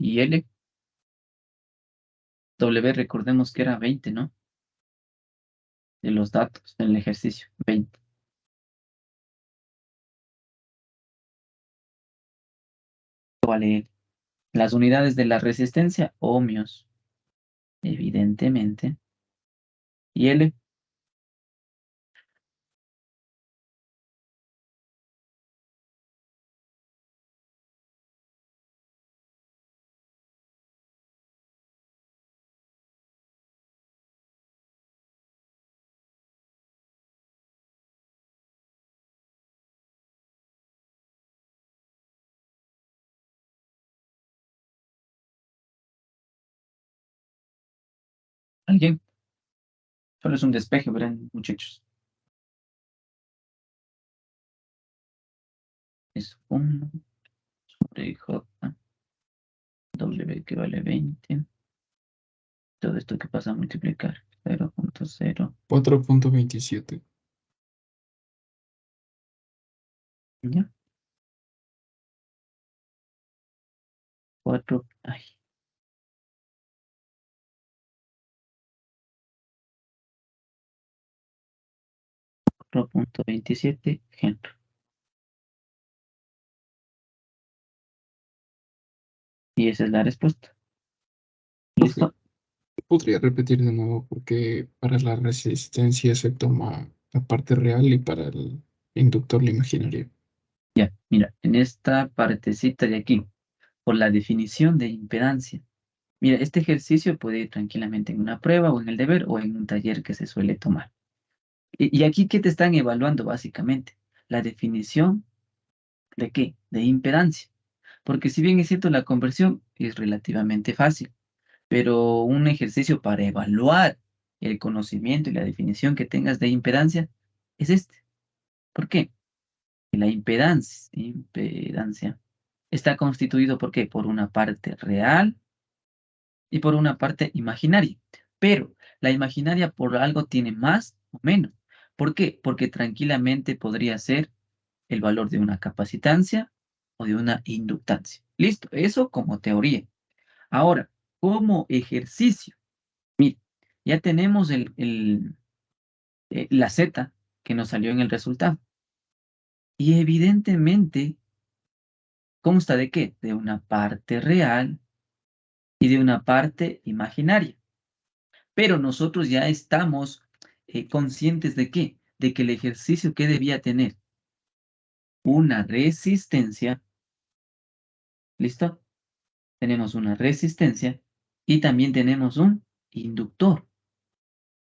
Speaker 1: Y L, W, recordemos que era 20, ¿no? De los datos del ejercicio, 20. Vale, las unidades de la resistencia, ohmios, evidentemente. Y L, ¿alguien? Solo es un despeje, verán, muchachos. Es 1 sobre J, W que vale 20. Todo esto que pasa a multiplicar. 0.0.
Speaker 2: 4.27.
Speaker 1: ¿Ya? 4. Ay, 4.27 Henry. Y esa es la respuesta. ¿Listo?
Speaker 2: Podría repetir de nuevo porque para la resistencia se toma la parte real y para el inductor la imaginaria.
Speaker 1: Ya, mira, en esta partecita de aquí, por la definición de impedancia. Mira, este ejercicio puede ir tranquilamente en una prueba o en el deber o en un taller que se suele tomar. Y aquí, ¿qué te están evaluando básicamente? La definición de qué? De impedancia. Porque si bien es cierto, la conversión es relativamente fácil, pero un ejercicio para evaluar el conocimiento y la definición que tengas de impedancia es este. ¿Por qué? La impedancia está constituido ¿por qué? Por una parte real y por una parte imaginaria. Pero la imaginaria por algo tiene más o menos. ¿Por qué? Porque tranquilamente podría ser el valor de una capacitancia o de una inductancia. Listo, eso como teoría. Ahora, como ejercicio, mire, ya tenemos la Z que nos salió en el resultado. Y evidentemente, ¿consta de qué? De una parte real y de una parte imaginaria. Pero nosotros ya estamos conscientes de qué? De que el ejercicio que debía tener una resistencia, ¿listo? Tenemos una resistencia y también tenemos un inductor.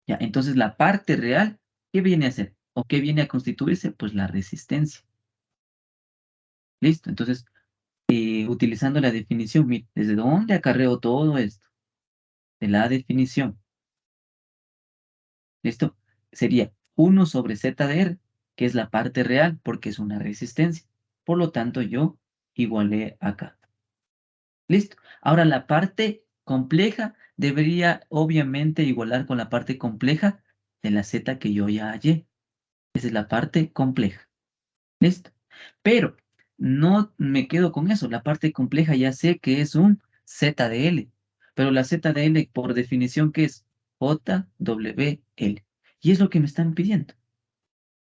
Speaker 1: Ya, entonces la parte real, ¿qué viene a ser? ¿O qué viene a constituirse? Pues la resistencia. ¿Listo? Entonces, utilizando la definición, mire, ¿desde dónde acarreo todo esto? De la definición. ¿Listo? Sería 1 sobre Z de R, que es la parte real, porque es una resistencia. Por lo tanto, yo igualé acá. ¿Listo? Ahora la parte compleja debería obviamente igualar con la parte compleja de la Z que yo ya hallé. Esa es la parte compleja. ¿Listo? Pero no me quedo con eso. La parte compleja ya sé que es un Z de L. Pero la Z de L, por definición, ¿qué es? JWL. Y es lo que me están pidiendo,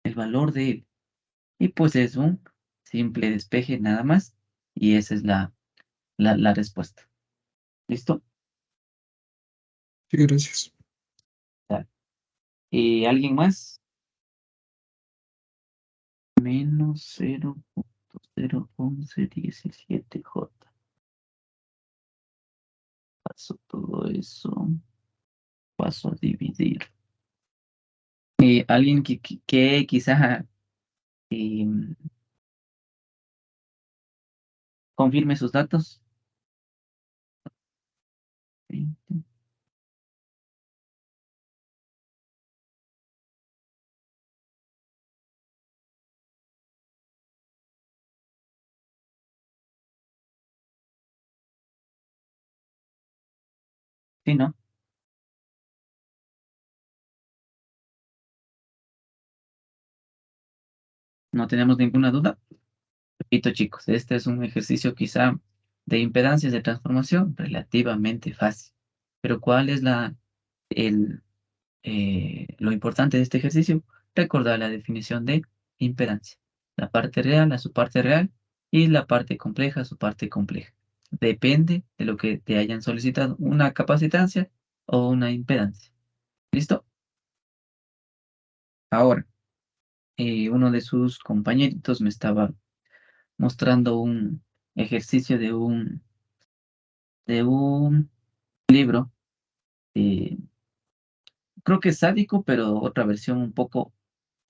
Speaker 1: el valor de L. Y pues es un simple despeje nada más. Y esa es la respuesta. ¿Listo?
Speaker 2: Sí, gracias.
Speaker 1: Dale. ¿Y alguien más? menos 0.01117J. Paso todo eso. Paso a dividir. Alguien que quizá confirme sus datos. Sí, ¿no? No tenemos ninguna duda. Repito, chicos, este es un ejercicio quizá de impedancias de transformación relativamente fácil. Pero ¿cuál es lo importante de este ejercicio? Recordar la definición de impedancia. La parte real a su parte real y la parte compleja a su parte compleja. Depende de lo que te hayan solicitado, una capacitancia o una impedancia. ¿Listo? Ahora, uno de sus compañeritos me estaba mostrando un ejercicio de un libro, eh, creo que es sádico, pero otra versión un poco,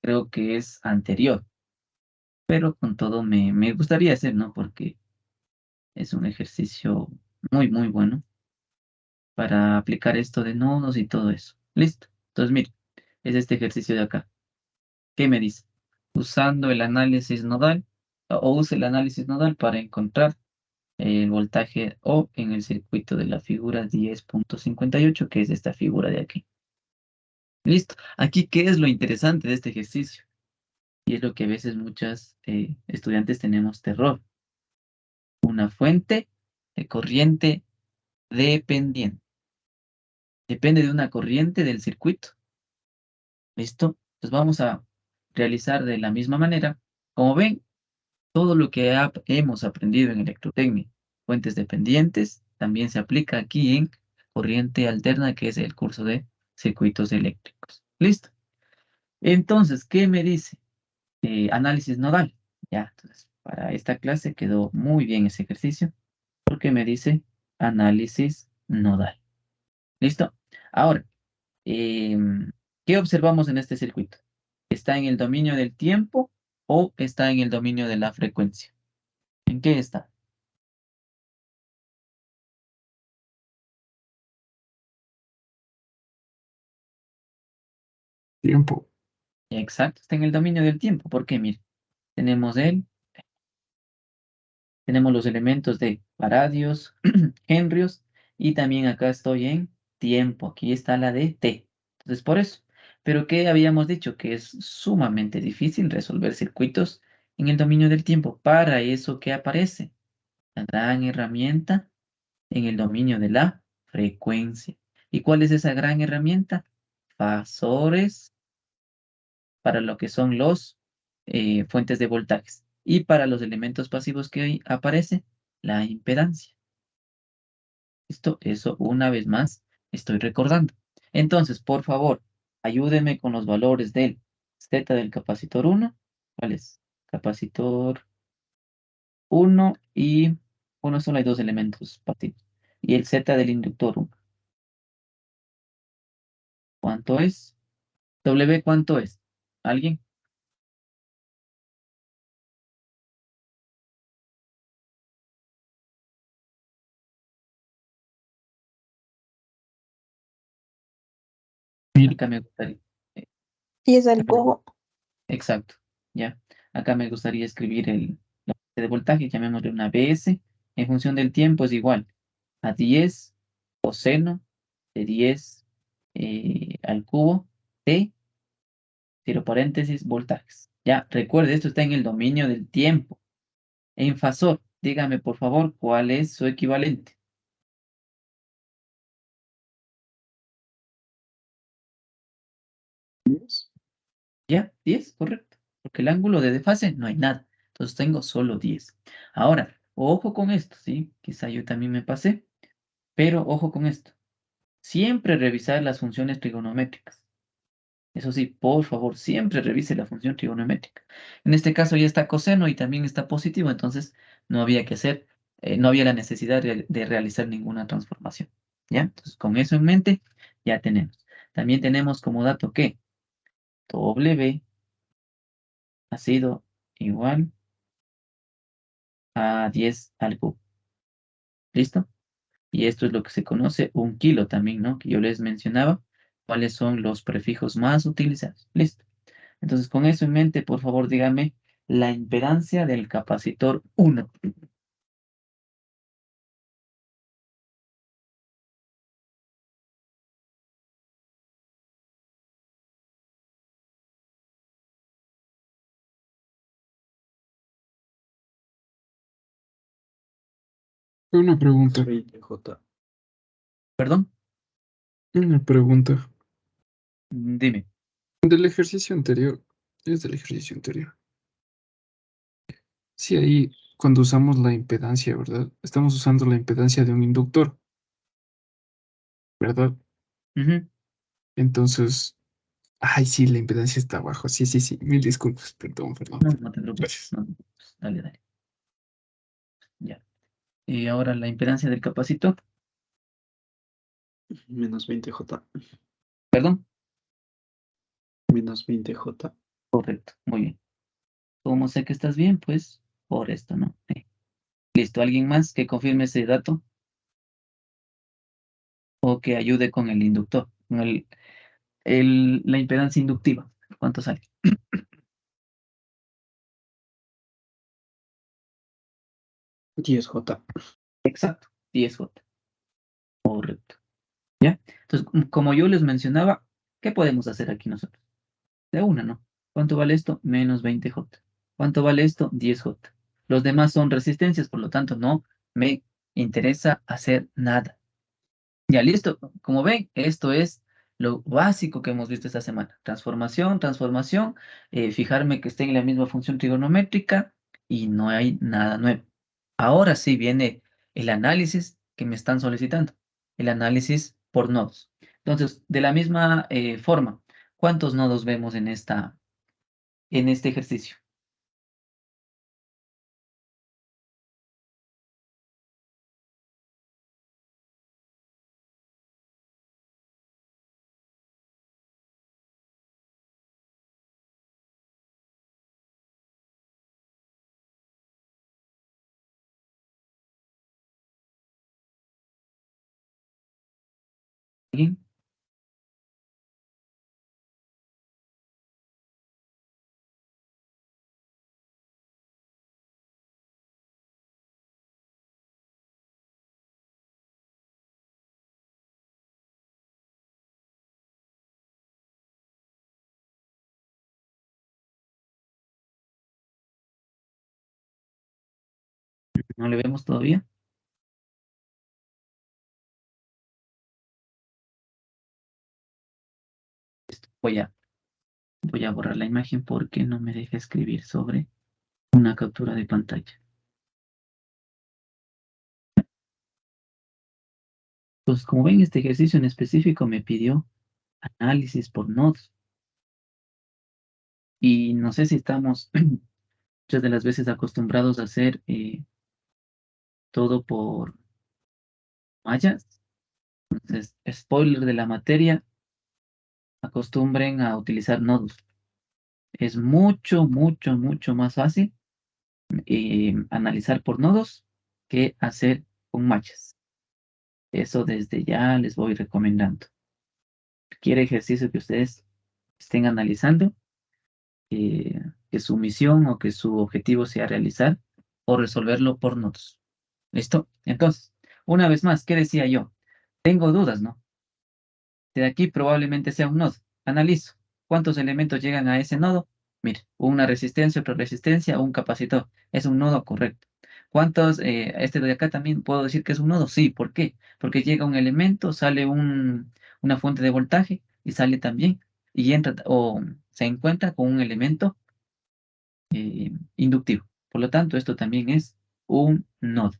Speaker 1: creo que es anterior, pero con todo me gustaría hacer, ¿no? Porque es un ejercicio muy, muy bueno para aplicar esto de nodos y todo eso. Listo. Entonces, mire, es este ejercicio de acá. ¿Qué me dice? Usando el análisis nodal, o use el análisis nodal para encontrar el voltaje O en el circuito de la figura 10.58, que es esta figura de aquí. Listo. Aquí, ¿qué es lo interesante de este ejercicio? Y es lo que a veces muchas estudiantes tenemos terror. Una fuente de corriente dependiente. Depende de una corriente del circuito. ¿Listo? Pues vamos a realizar de la misma manera. Como ven, todo lo que hemos aprendido en electrotecnia, fuentes dependientes, también se aplica aquí en corriente alterna, que es el curso de circuitos eléctricos. ¿Listo? Entonces, ¿qué me dice? Análisis nodal. Ya, entonces, para esta clase quedó muy bien ese ejercicio, porque me dice análisis nodal. ¿Listo? Ahora, ¿qué observamos en este circuito? ¿Está en el dominio del tiempo o está en el dominio de la frecuencia? ¿En qué está?
Speaker 2: Tiempo.
Speaker 1: Exacto, está en el dominio del tiempo. ¿Por qué? Mire, tenemos tenemos los elementos de faradios, henrios, y también acá estoy en tiempo. Aquí está la de t. Entonces, por eso. Pero ¿qué habíamos dicho? Que es sumamente difícil resolver circuitos en el dominio del tiempo. Para eso, ¿qué aparece? La gran herramienta en el dominio de la frecuencia. ¿Y cuál es esa gran herramienta? Fasores para lo que son los fuentes de voltajes. Y para los elementos pasivos que hoy aparece, la impedancia. Eso una vez más estoy recordando. Entonces, por favor, ayúdeme con los valores del Z del capacitor 1. ¿Cuál es? Capacitor 1 y uno solo hay dos elementos pasivos. Y el Z del inductor 1. ¿Cuánto es? W, ¿cuánto es? ¿Alguien? Acá me gustaría. eh,
Speaker 3: 10 al cubo.
Speaker 1: Exacto, ya. Acá me gustaría escribir la fuente de voltaje, llamémosle una BS. En función del tiempo es igual a 10 coseno de 10 al cubo t, cierro paréntesis, voltajes. Ya, recuerde, esto está en el dominio del tiempo. En fasor, dígame por favor cuál es su equivalente.
Speaker 4: 10.
Speaker 1: Ya, 10, correcto. Porque el ángulo de desfase no hay nada. Entonces tengo solo 10. Ahora, ojo con esto, ¿sí? Quizá yo también me pasé, pero ojo con esto. Siempre revisar las funciones trigonométricas. Eso sí, por favor, siempre revise la función trigonométrica. En este caso ya está coseno y también está positivo, entonces no había que hacer, no había la necesidad de realizar ninguna transformación. ¿Ya? Entonces, con eso en mente, ya tenemos. También tenemos como dato que W ha sido igual a 10 al cubo. ¿Listo? Y esto es lo que se conoce un kilo también, ¿no? Que yo les mencionaba cuáles son los prefijos más utilizados. Listo. Entonces, con eso en mente, por favor, dígame la impedancia del capacitor 1.
Speaker 2: Una pregunta,
Speaker 4: 20J.
Speaker 1: Perdón,
Speaker 2: una pregunta.
Speaker 1: dime.
Speaker 2: Del ejercicio anterior, es del ejercicio anterior. Sí, ahí cuando usamos la impedancia, ¿verdad? Estamos usando la impedancia de un inductor, ¿verdad?
Speaker 1: Ujú.
Speaker 2: Entonces, ay, sí, la impedancia está abajo. Sí, sí, sí. Mil disculpas. Perdón, perdón.
Speaker 1: No, no te preocupes.
Speaker 2: Gracias.
Speaker 1: No te preocupes. Dale, dale. Ya. Y ahora la impedancia del capacitor.
Speaker 4: Menos 20J.
Speaker 1: Perdón.
Speaker 4: Menos 20J.
Speaker 1: Correcto. Muy bien. ¿Cómo sé que estás bien? Pues por esto, ¿no? Listo. ¿Alguien más que confirme ese dato o que ayude con el inductor? Con la impedancia inductiva. ¿Cuánto sale?
Speaker 4: 10J.
Speaker 1: Exacto. 10 J. Correcto. ¿Ya? Entonces, como yo les mencionaba, ¿qué podemos hacer aquí nosotros? De una, ¿no? ¿Cuánto vale esto? Menos 20J. ¿Cuánto vale esto? 10J. Los demás son resistencias, por lo tanto, no me interesa hacer nada. Ya listo. Como ven, esto es lo básico que hemos visto esta semana. Transformación, transformación, fijarme que esté en la misma función trigonométrica y no hay nada nuevo. Ahora sí viene el análisis que me están solicitando, el análisis por nodos. Entonces, de la misma forma, ¿cuántos nodos vemos en este ejercicio? ¿Alguien? ¿No le vemos todavía? Voy a, voy a borrar la imagen porque no me deja escribir sobre una captura de pantalla. Entonces, como ven, este ejercicio en específico me pidió análisis por nodos. Y no sé si estamos muchas de las veces acostumbrados a hacer todo por mallas. Entonces, spoiler de la materia, acostumbren a utilizar nodos. Es mucho, mucho, mucho más fácil analizar por nodos que hacer con mallas. Eso desde ya les voy recomendando. Cualquier ejercicio que ustedes estén analizando, que su misión o que su objetivo sea realizar o resolverlo por nodos. ¿Listo? Entonces, una vez más, ¿qué decía yo? Tengo dudas, ¿no? De aquí probablemente sea un nodo. Analizo. ¿Cuántos elementos llegan a ese nodo? Mire, una resistencia, un capacitor. Es un nodo correcto. ¿Cuántos? Este de acá también puedo decir que es un nodo. Sí, ¿por qué? Porque llega un elemento, sale una fuente de voltaje y sale también y entra o se encuentra con un elemento inductivo. Por lo tanto, esto también es un nodo.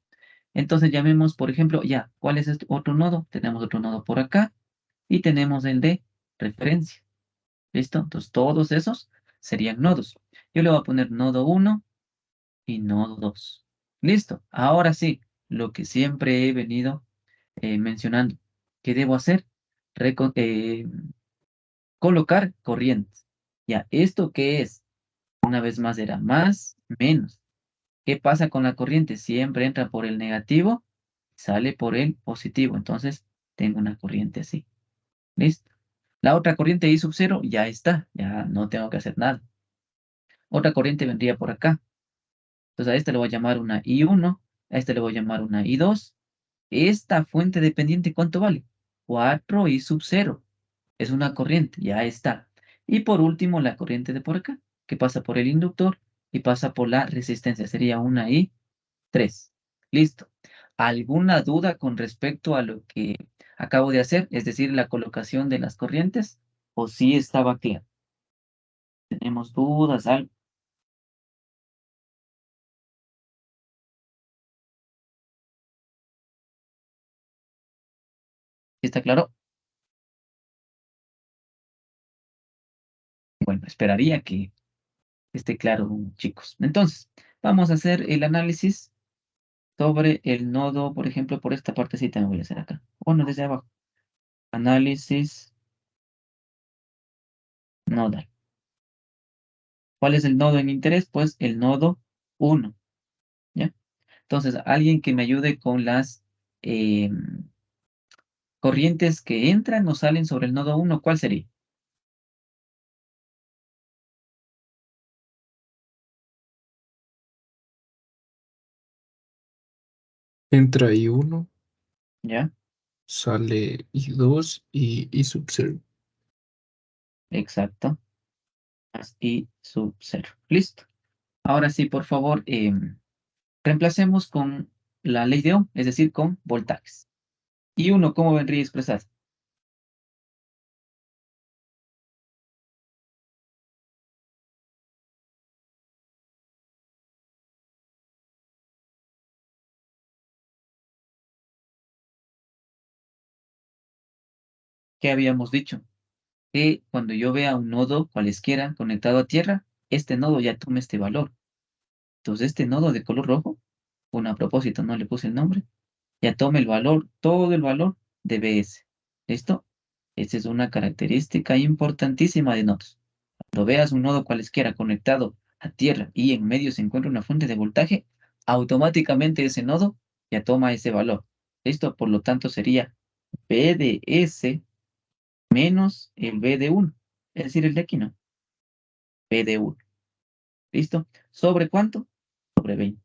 Speaker 1: Entonces llamemos, por ejemplo, ya, ¿cuál es este otro nodo? Tenemos otro nodo por acá y tenemos el de referencia. ¿Listo? Entonces, todos esos serían nodos. Yo le voy a poner nodo 1 y nodo 2. Listo. Ahora sí, lo que siempre he venido mencionando. ¿Qué debo hacer? Colocar corrientes. Ya, ¿esto qué es? Una vez más era más, menos. ¿Qué pasa con la corriente? Siempre entra por el negativo, sale por el positivo. Entonces, tengo una corriente así. ¿Listo? La otra corriente I sub 0 ya está. Ya no tengo que hacer nada. Otra corriente vendría por acá. Entonces, a esta le voy a llamar una I1. A esta le voy a llamar una I2. Esta fuente dependiente, ¿cuánto vale? 4 I sub 0. Es una corriente, ya está. Y por último, la corriente de por acá, que pasa por el inductor y pasa por la resistencia. Sería una I3. Listo. ¿Alguna duda con respecto a lo que acabo de hacer? Es decir, la colocación de las corrientes. ¿O sí estaba claro? ¿Tenemos dudas? ¿Algo? ¿Sí está claro? Bueno, esperaría que esté claro, chicos. Entonces, vamos a hacer el análisis sobre el nodo, por ejemplo, por esta partecita me voy a hacer acá. Bueno, desde abajo. Análisis nodal. ¿Cuál es el nodo en interés? Pues el nodo 1. ¿Ya? Entonces, alguien que me ayude con las corrientes que entran o salen sobre el nodo 1, ¿cuál sería?
Speaker 2: Entra I1,
Speaker 1: ¿Ya?
Speaker 2: sale I2 y I sub 0.
Speaker 1: Exacto. Más I sub 0. Listo. Ahora sí, por favor, reemplacemos con la ley de Ohm, es decir, con voltajes. Y 1, ¿cómo vendría expresado? ¿Qué habíamos dicho? Que cuando yo vea un nodo cualesquiera conectado a tierra, este nodo ya toma este valor. Entonces, este nodo de color rojo, bueno, a propósito, no le puse el nombre, ya toma el valor, todo el valor de BS. ¿Listo? Esta es una característica importantísima de nodos. Cuando veas un nodo cualesquiera conectado a tierra y en medio se encuentra una fuente de voltaje, automáticamente ese nodo ya toma ese valor. ¿Listo? Por lo tanto, sería B de S menos el B de 1, es decir, el de aquí, ¿no? B de 1. ¿Listo? ¿Sobre cuánto? Sobre 20.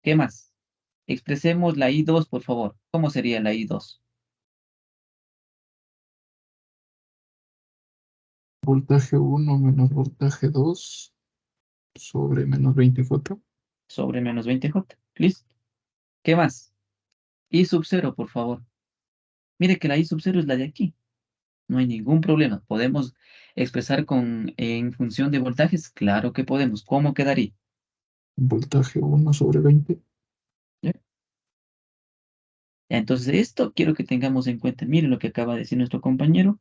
Speaker 1: ¿Qué más? Expresemos la I2, por favor. ¿Cómo sería la I2?
Speaker 2: Voltaje 1 menos voltaje 2 sobre menos 24.
Speaker 1: Sobre menos 20J. ¿Listo? ¿Qué más? I sub 0, por favor. Mire que la I sub 0 es la de aquí. No hay ningún problema. ¿Podemos expresar en función de voltajes? Claro que podemos. ¿Cómo quedaría?
Speaker 2: Voltaje 1 sobre 20.
Speaker 1: ¿Ya? Entonces, esto quiero que tengamos en cuenta. Miren lo que acaba de decir nuestro compañero.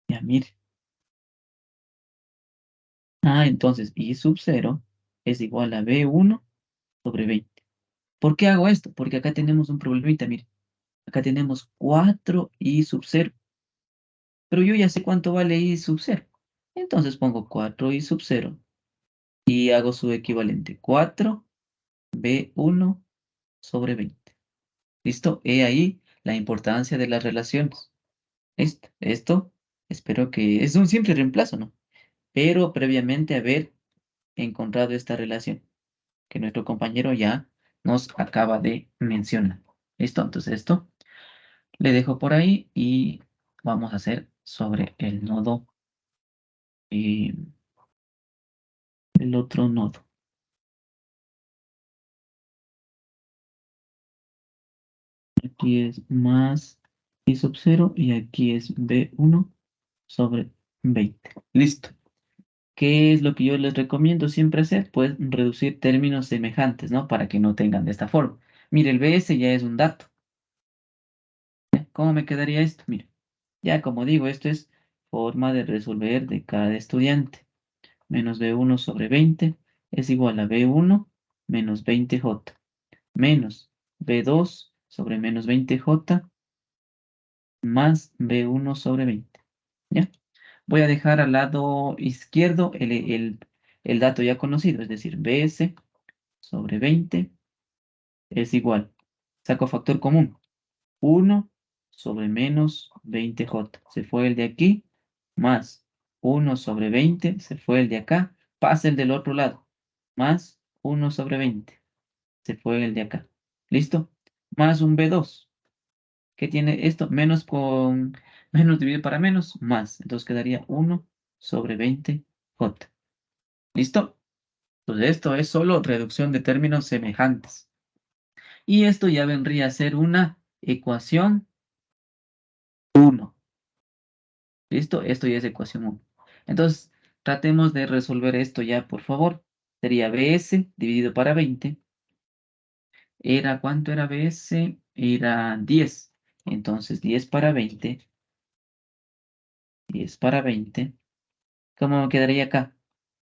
Speaker 1: Ya, mire. Entonces, I sub 0 es igual a B1 sobre 20. ¿Por qué hago esto? Porque acá tenemos un problemita, mire. Acá tenemos 4I sub 0. Pero yo ya sé cuánto vale I sub 0. Entonces pongo 4I sub 0 y hago su equivalente. 4B1 sobre 20. ¿Listo? He ahí la importancia de las relaciones. ¿Listo? Esto espero que es un simple reemplazo, ¿no? Pero previamente haber encontrado esta relación que nuestro compañero ya nos acaba de mencionar. ¿Listo? Entonces esto le dejo por ahí y vamos a hacer sobre el nodo, eh, el otro nodo. Aquí es más I sub 0 y aquí es B1 sobre 20. Listo. ¿Qué es lo que yo les recomiendo siempre hacer? Pues reducir términos semejantes, ¿no? Para que no tengan de esta forma. Mire, el BS ya es un dato. ¿Cómo me quedaría esto? Mire, Ya, como digo, esto es forma de resolver de cada estudiante. Menos B1 sobre 20 es igual a B1 menos 20J menos B2 sobre menos 20J más B1 sobre 20. ¿Ya? Voy a dejar al lado izquierdo el dato ya conocido, es decir, BS sobre 20 es igual. Saco factor común. 1 sobre menos 20J. Se fue el de aquí, más 1 sobre 20, se fue el de acá, pasa el del otro lado, más 1 sobre 20, se fue el de acá. ¿Listo? Más un B2. ¿Qué tiene esto? Menos con menos dividido para menos, más. Entonces quedaría 1 sobre 20J. ¿Listo? Entonces esto es solo reducción de términos semejantes. Y esto ya vendría a ser una ecuación 1. ¿Listo? Esto ya es ecuación 1. Entonces, tratemos de resolver esto ya, por favor. Sería BS dividido para 20. ¿Cuánto era BS? Era 10. Entonces, 10 para 20. 10 para 20. ¿Cómo me quedaría acá?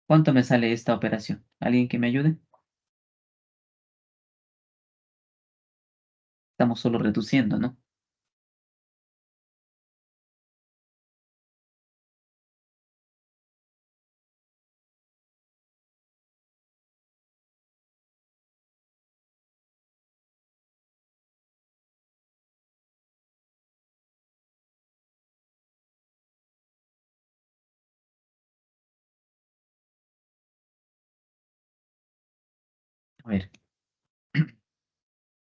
Speaker 1: ¿Cuánto me sale esta operación? ¿Alguien que me ayude? Estamos solo reduciendo, ¿no? A ver.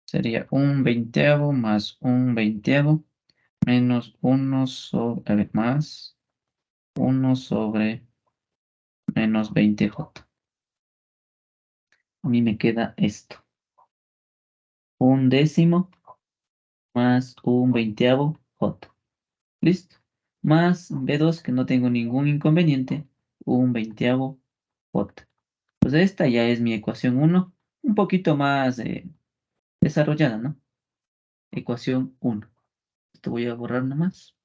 Speaker 1: Sería un veinteavo más un veinteavo menos 1 sobre, a ver, más 1 sobre menos 20J. A mí me queda esto. Un décimo más un veinteavo J. ¿Listo? Más B2, que no tengo ningún inconveniente, un veinteavo J. Pues esta ya es mi ecuación 1, un poquito más desarrollada, ¿no? Ecuación 1. Esto voy a borrar nomás.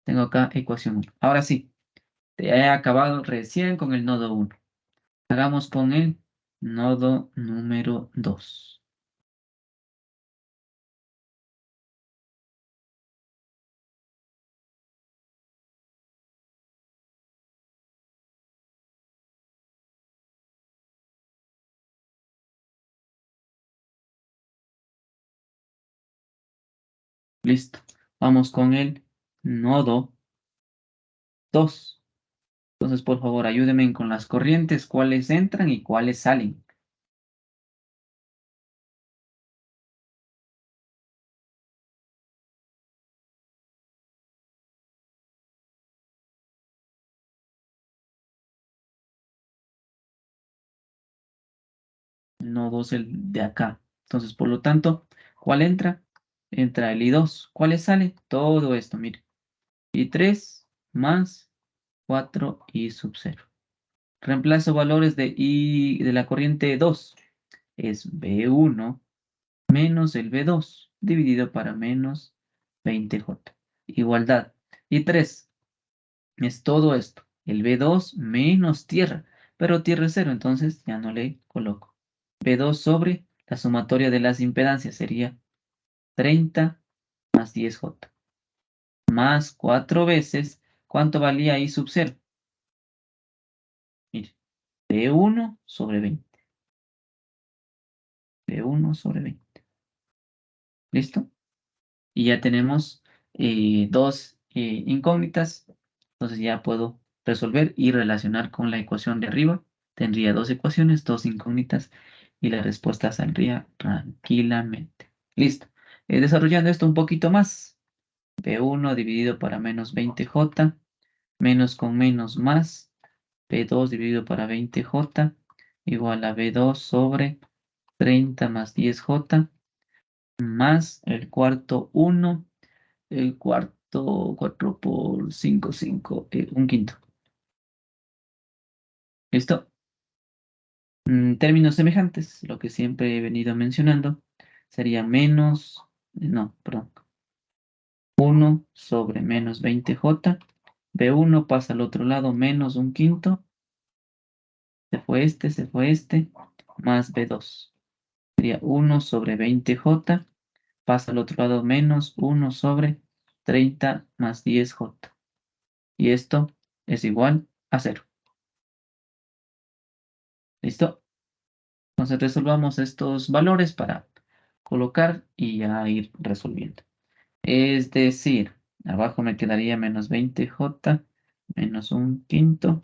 Speaker 1: Tengo acá ecuación 1. Ahora sí, te he acabado recién con el nodo 1. Hagamos con el nodo número 2. Listo. Vamos con el nodo 2. Entonces, por favor, ayúdenme con las corrientes, cuáles entran y cuáles salen. El nodo es el de acá. Entonces, por lo tanto, ¿cuál entra? Entra el I2. ¿Cuáles sale? Todo esto, mire. I3 más 4 I sub 0. Reemplazo valores de I de la corriente 2. Es B1 menos el B2 dividido para menos 20J. Igualdad. I3 es todo esto. El B2 menos tierra. Pero tierra es 0, entonces ya no le coloco. B2 sobre la sumatoria de las impedancias sería 30 más 10J. Más 4 veces, ¿cuánto valía I sub 0? Mire, B1 sobre 20. B1 sobre 20. ¿Listo? Y ya tenemos dos incógnitas. Entonces ya puedo resolver y relacionar con la ecuación de arriba. Tendría dos ecuaciones, dos incógnitas y la respuesta saldría tranquilamente. Listo. Desarrollando esto un poquito más. B1 dividido para menos 20J, menos con menos más, B2 dividido para 20J, igual a B2 sobre 30 más 10J, más el cuarto 1, el cuarto 4 por 5, 5, un quinto. ¿Listo? Términos semejantes, lo que siempre he venido mencionando, sería menos, no, perdón, 1 sobre menos 20J. B1 pasa al otro lado, menos 1/5. Se fue este, más B2. Sería 1 sobre 20J. Pasa al otro lado, menos 1 sobre 30 más 10J. Y esto es igual a 0. ¿Listo? Entonces resolvamos estos valores para colocar y ya ir resolviendo. Es decir, abajo me quedaría menos 20J menos 1/5.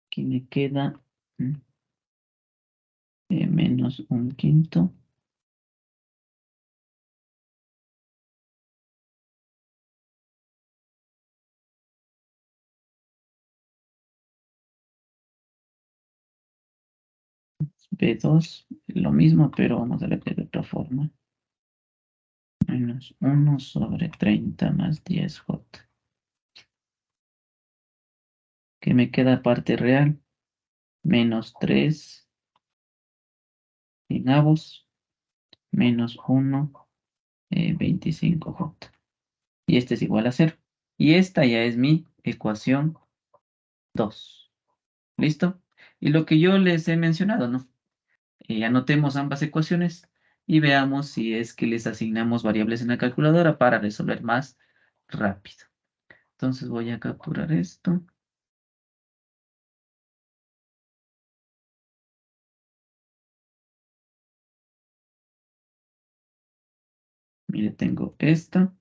Speaker 1: Aquí me queda menos 1/5. B2, lo mismo, pero vamos a ver de otra forma. Menos 1 sobre 30 más 10J. ¿Qué me queda parte real? Menos 3 avos, menos 1, 25J. Y este es igual a 0. Y esta ya es mi ecuación 2. ¿Listo? Y lo que yo les he mencionado, ¿no? Anotemos ambas ecuaciones y veamos si es que les asignamos variables en la calculadora para resolver más rápido. Entonces voy a capturar esto. Mire, tengo esta.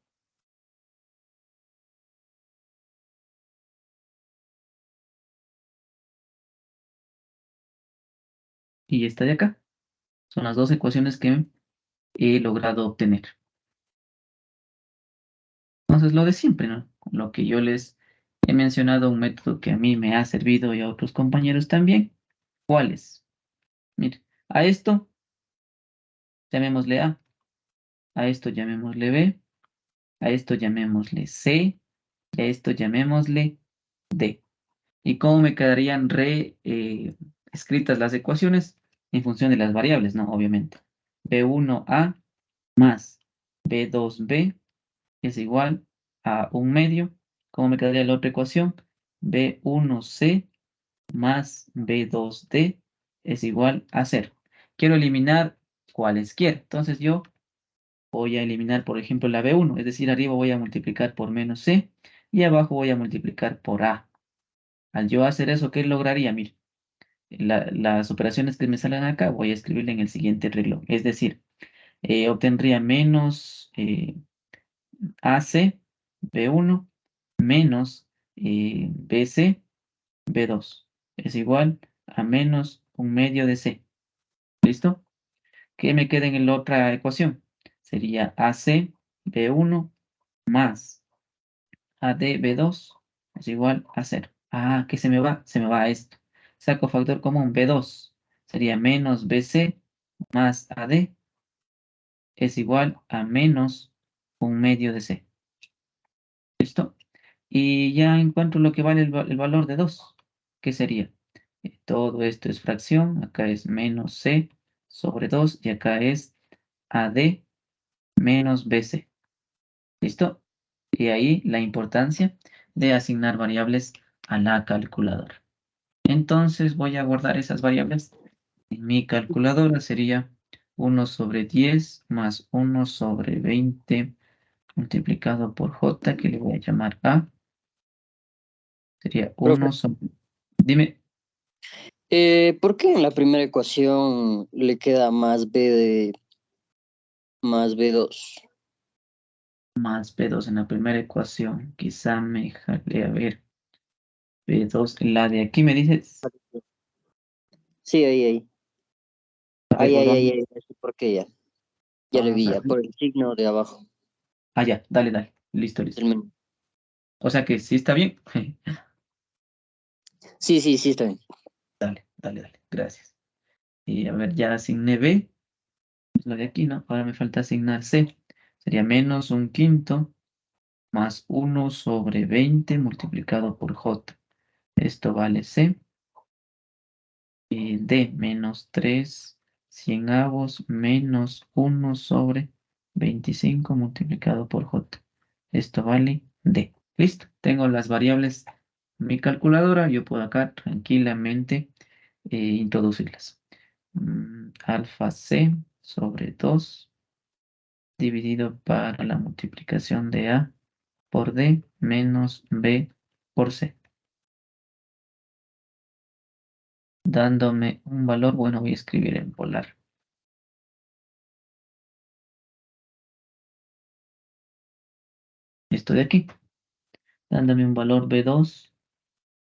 Speaker 1: Y esta de acá. Son las dos ecuaciones que he logrado obtener. Entonces, lo de siempre, ¿no? Lo que yo les he mencionado, un método que a mí me ha servido y a otros compañeros también. ¿Cuál es? Mire, a esto llamémosle A. A esto llamémosle B. A esto llamémosle C. Y a esto llamémosle D. ¿Y cómo me quedarían escritas las ecuaciones? En función de las variables, ¿no? Obviamente. B1A más B2B es igual a 1/2. ¿Cómo me quedaría la otra ecuación? B1C más B2D es igual a 0. Quiero eliminar cualesquiera. Entonces yo voy a eliminar, por ejemplo, la B1. Es decir, arriba voy a multiplicar por menos C y abajo voy a multiplicar por A. Al yo hacer eso, ¿qué lograría? Mire, las operaciones que me salen acá voy a escribirle en el siguiente renglón. Es decir, obtendría menos AC B1 menos BC B2 es igual a menos 1/2 de C. ¿Listo? ¿Qué me queda en la otra ecuación? Sería AC B1 más AD B2 es igual a 0. Ah, ¿qué se me va? Se me va a esto. Saco factor común B2. Sería menos BC más AD es igual a menos 1/2 de C. ¿Listo? Y ya encuentro lo que vale el valor de 2. ¿Qué sería? Todo esto es fracción. Acá es menos C sobre 2 y acá es AD menos BC. ¿Listo? Y ahí la importancia de asignar variables a la calculadora. Entonces voy a guardar esas variables. En mi calculadora sería 1 sobre 10 más 1 sobre 20 multiplicado por J, que le voy a llamar A. Sería
Speaker 5: Profe,
Speaker 1: 1 sobre... Dime.
Speaker 5: ¿por qué en la primera ecuación le queda más más B2?
Speaker 1: Más B2 en la primera ecuación. Quizá me jale a ver. B2, la de aquí me dices.
Speaker 5: Sí, ahí.
Speaker 1: A ver, volvamos.
Speaker 5: Ahí, no sé por qué ya. Ya le
Speaker 1: Vamos
Speaker 5: vi,
Speaker 1: a
Speaker 5: ya,
Speaker 1: ver.
Speaker 5: por el signo de abajo
Speaker 1: Ah, ya, dale. Listo.
Speaker 5: del menú.
Speaker 1: O sea que sí está bien.
Speaker 5: Sí, está bien.
Speaker 1: Dale. Gracias. Y a ver, ya asigné B. Es lo de aquí, ¿no? Ahora me falta asignar C. Sería menos 1/5 más 1 sobre 20 multiplicado por J. Esto vale C. Y D menos 3 cienavos menos 1 sobre 25 multiplicado por J. Esto vale D. Listo. Tengo las variables en mi calculadora. Yo puedo acá tranquilamente introducirlas. Alfa C sobre 2 dividido para la multiplicación de A por D menos B por C. Dándome un valor, bueno, voy a escribir en polar. Esto de aquí, dándome un valor B2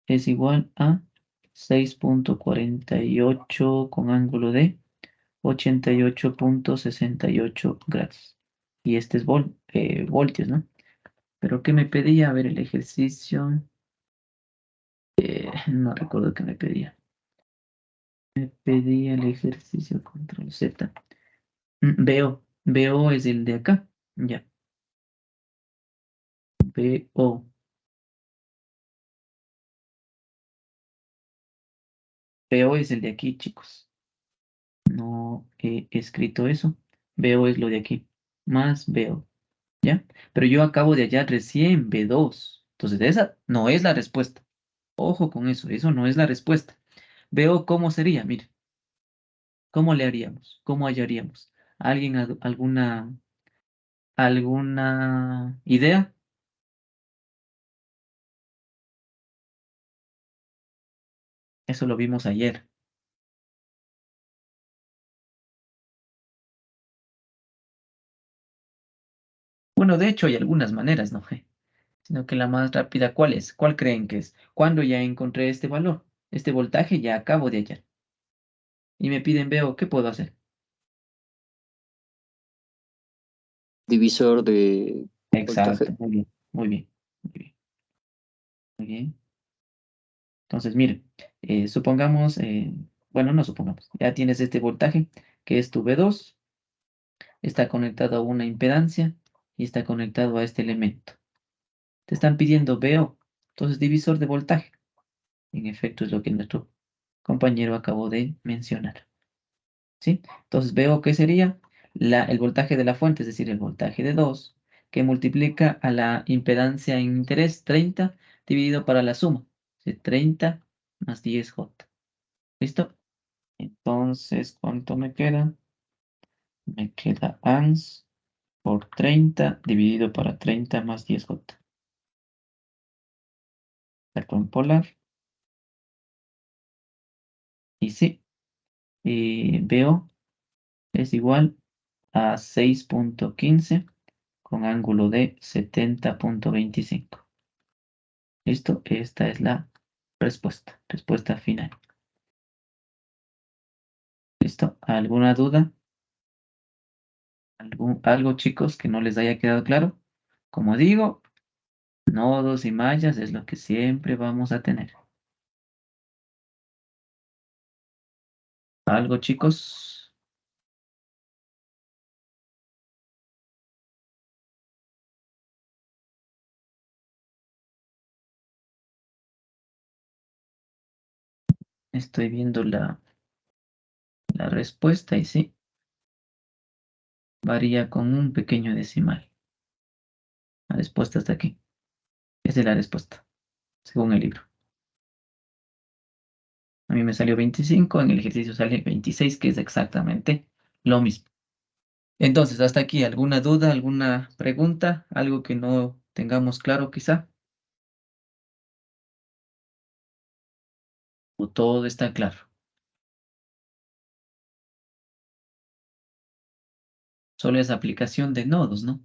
Speaker 1: es igual a 6.48 con ángulo de 88.68 grados. Y este es voltios, ¿no? Pero ¿qué me pedía? A ver, el ejercicio. No recuerdo qué me pedía. Me pedía el ejercicio control Z. BO es el de acá. Ya. BO. BO es el de aquí, chicos. No he escrito eso. BO es lo de aquí. Más BO. ¿Ya? Pero yo acabo de hallar recién B2. Entonces, esa no es la respuesta. Ojo con eso. Eso no es la respuesta. BO, ¿cómo sería? Mire. ¿Cómo le haríamos? ¿Cómo hallaríamos? ¿Alguien alguna idea? Eso lo vimos ayer. Bueno, de hecho hay algunas maneras, ¿no? Sino que la más rápida, ¿cuál es? ¿Cuál creen que es? Cuando ya encontré este valor, este voltaje ya acabo de hallar. Y me piden, veo, ¿qué puedo hacer?
Speaker 5: Divisor de
Speaker 1: Exacto,
Speaker 5: voltaje.
Speaker 1: muy bien, muy bien, muy bien, muy bien. Entonces, miren, supongamos, bueno, no supongamos, ya tienes este voltaje, que es tu V2, está conectado a una impedancia y está conectado a este elemento. Te están pidiendo VO, entonces divisor de voltaje. En efecto, es lo que nuestro compañero acabó de mencionar. ¿Sí? Entonces veo que sería el voltaje de la fuente, es decir, el voltaje de 2, que multiplica a la impedancia en interés 30 dividido para la suma, de 30 más 10J. ¿Listo? Entonces, ¿cuánto me queda? Me queda ANS por 30 dividido para 30 más 10J. Saco en polar. Y sí, veo es igual a 6.15 con ángulo de 70.25. ¿Listo? Esta es la respuesta final. ¿Listo? ¿Alguna duda? ¿Algo, chicos, que no les haya quedado claro? Como digo, nodos y mallas es lo que siempre vamos a tener. ¿Algo, chicos? Estoy viendo la respuesta y sí, varía con un pequeño decimal. La respuesta está aquí. Esa es la respuesta, según el libro. A mí me salió 25, en el ejercicio sale 26, que es exactamente lo mismo. Entonces, hasta aquí, ¿alguna duda, alguna pregunta? ¿Algo que no tengamos claro quizá? ¿O todo está claro? Solo es aplicación de nodos, ¿no?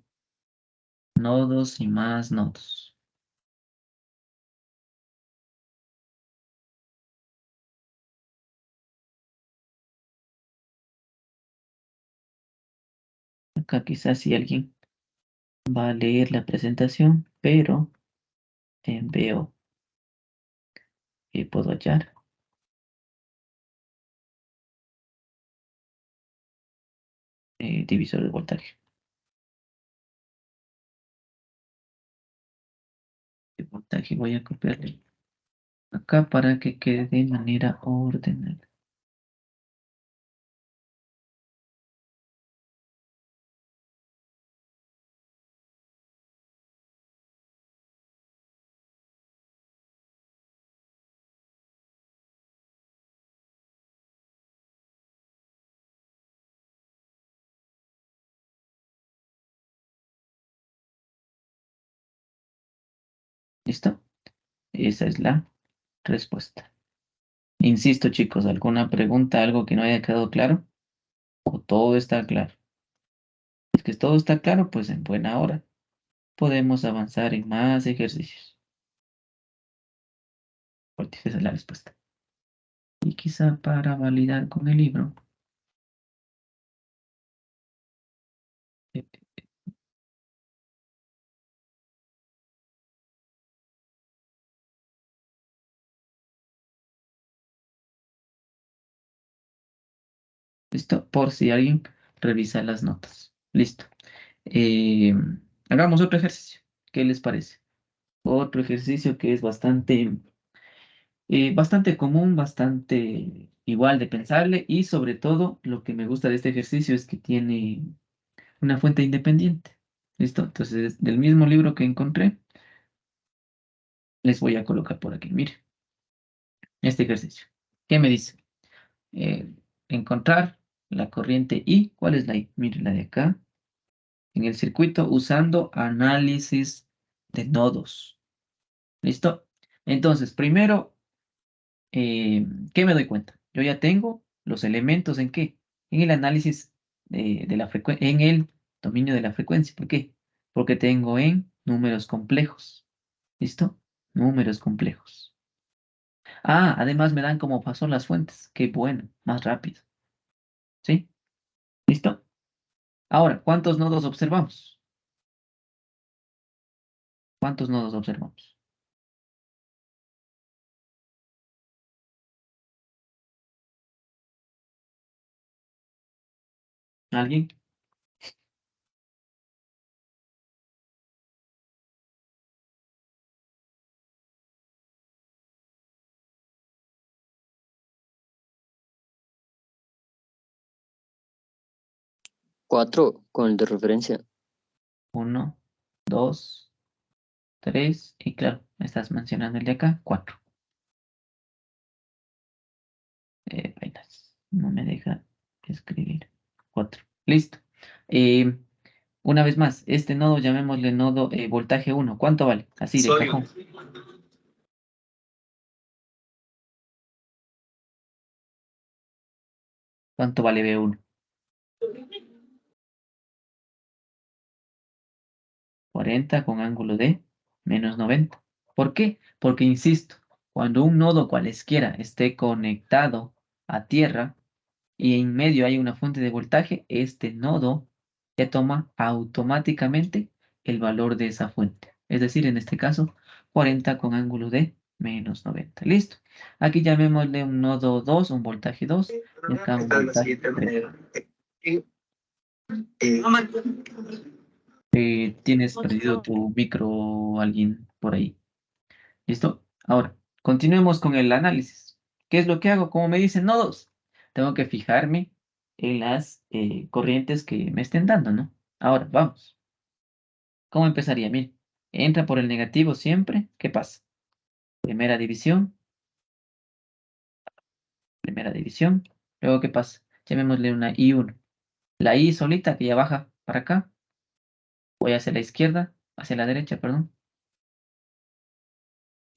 Speaker 1: Nodos y más nodos. Acá quizás si alguien va a leer la presentación, pero veo que puedo hallar divisor de voltaje. Aquí voy a copiarle acá para que quede de manera ordenada. ¿Listo? Esa es la respuesta. Insisto, chicos, ¿alguna pregunta, algo que no haya quedado claro? ¿O todo está claro? Es que todo está claro, pues en buena hora podemos avanzar en más ejercicios. Porque esa es la respuesta. Y quizá para validar con el libro. eh, ¿Listo? Por si alguien revisa las notas. Listo. Eh, hagamos otro ejercicio. ¿Qué les parece? Otro ejercicio que es bastante común, bastante igual de pensable y sobre todo lo que me gusta de este ejercicio es que tiene una fuente independiente. ¿Listo? Entonces, del mismo libro que encontré, les voy a colocar por aquí. Mire, este ejercicio. ¿Qué me dice? Eh, encontrar la corriente I. ¿Cuál es la I? Mire, la de acá. En el circuito usando análisis de nodos. ¿Listo? Entonces, primero, ¿qué me doy cuenta? Yo ya tengo los elementos ¿en qué? En el análisis de la frecuencia, en el dominio de la frecuencia. ¿Por qué? Porque tengo en números complejos. ¿Listo? Números complejos. Ah, además me dan como pasó las fuentes. Qué bueno, más rápido. ¿Sí? ¿Listo? Ahora, ¿cuántos nodos observamos? ¿Cuántos nodos observamos? ¿Alguien?
Speaker 5: 4 con el de referencia.
Speaker 1: 1, 2, 3 y claro, me estás mencionando el de acá, 4. Vainas, no me deja escribir. 4. Listo. Eh, una vez más, este nodo llamémosle nodo voltaje 1. ¿Cuánto vale? Así de cajón. ¿Cuánto vale B1? 40 con ángulo de menos 90. ¿Por qué? Porque, insisto, cuando un nodo cualesquiera esté conectado a tierra y en medio hay una fuente de voltaje, este nodo ya toma automáticamente el valor de esa fuente. Es decir, en este caso, 40 con ángulo de menos 90. Listo. Aquí llamémosle un nodo 2, un voltaje 2, y acá un voltaje 3. Tienes perdido tu micro, alguien por ahí. ¿Listo? Ahora, continuemos con el análisis. ¿Qué es lo que hago? Como me dicen nodos, tengo que fijarme en las corrientes que me estén dando, ¿no? Ahora, vamos. ¿Cómo empezaría? Miren, entra por el negativo siempre. ¿Qué pasa? Primera división, primera división. Luego, ¿qué pasa? Llamémosle una I1. La I solita que ya baja para acá. Voy hacia la izquierda, hacia la derecha, perdón.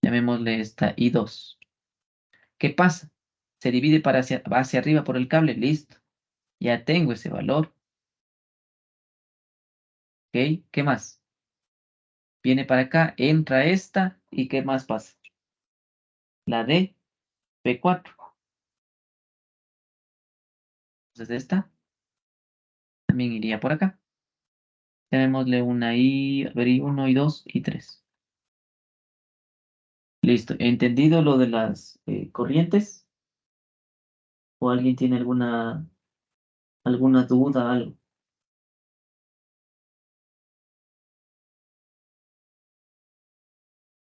Speaker 1: Llamémosle esta I2. ¿Qué pasa? Se divide va hacia arriba por el cable, listo. Ya tengo ese valor. ¿Ok? ¿Qué más? Viene para acá, entra esta, ¿y qué más pasa? La de P4. Entonces esta también iría por acá. Tenemos una I, a ver, I1, I2, I3. Listo. ¿Entendido lo de las corrientes? ¿O alguien tiene alguna duda, algo?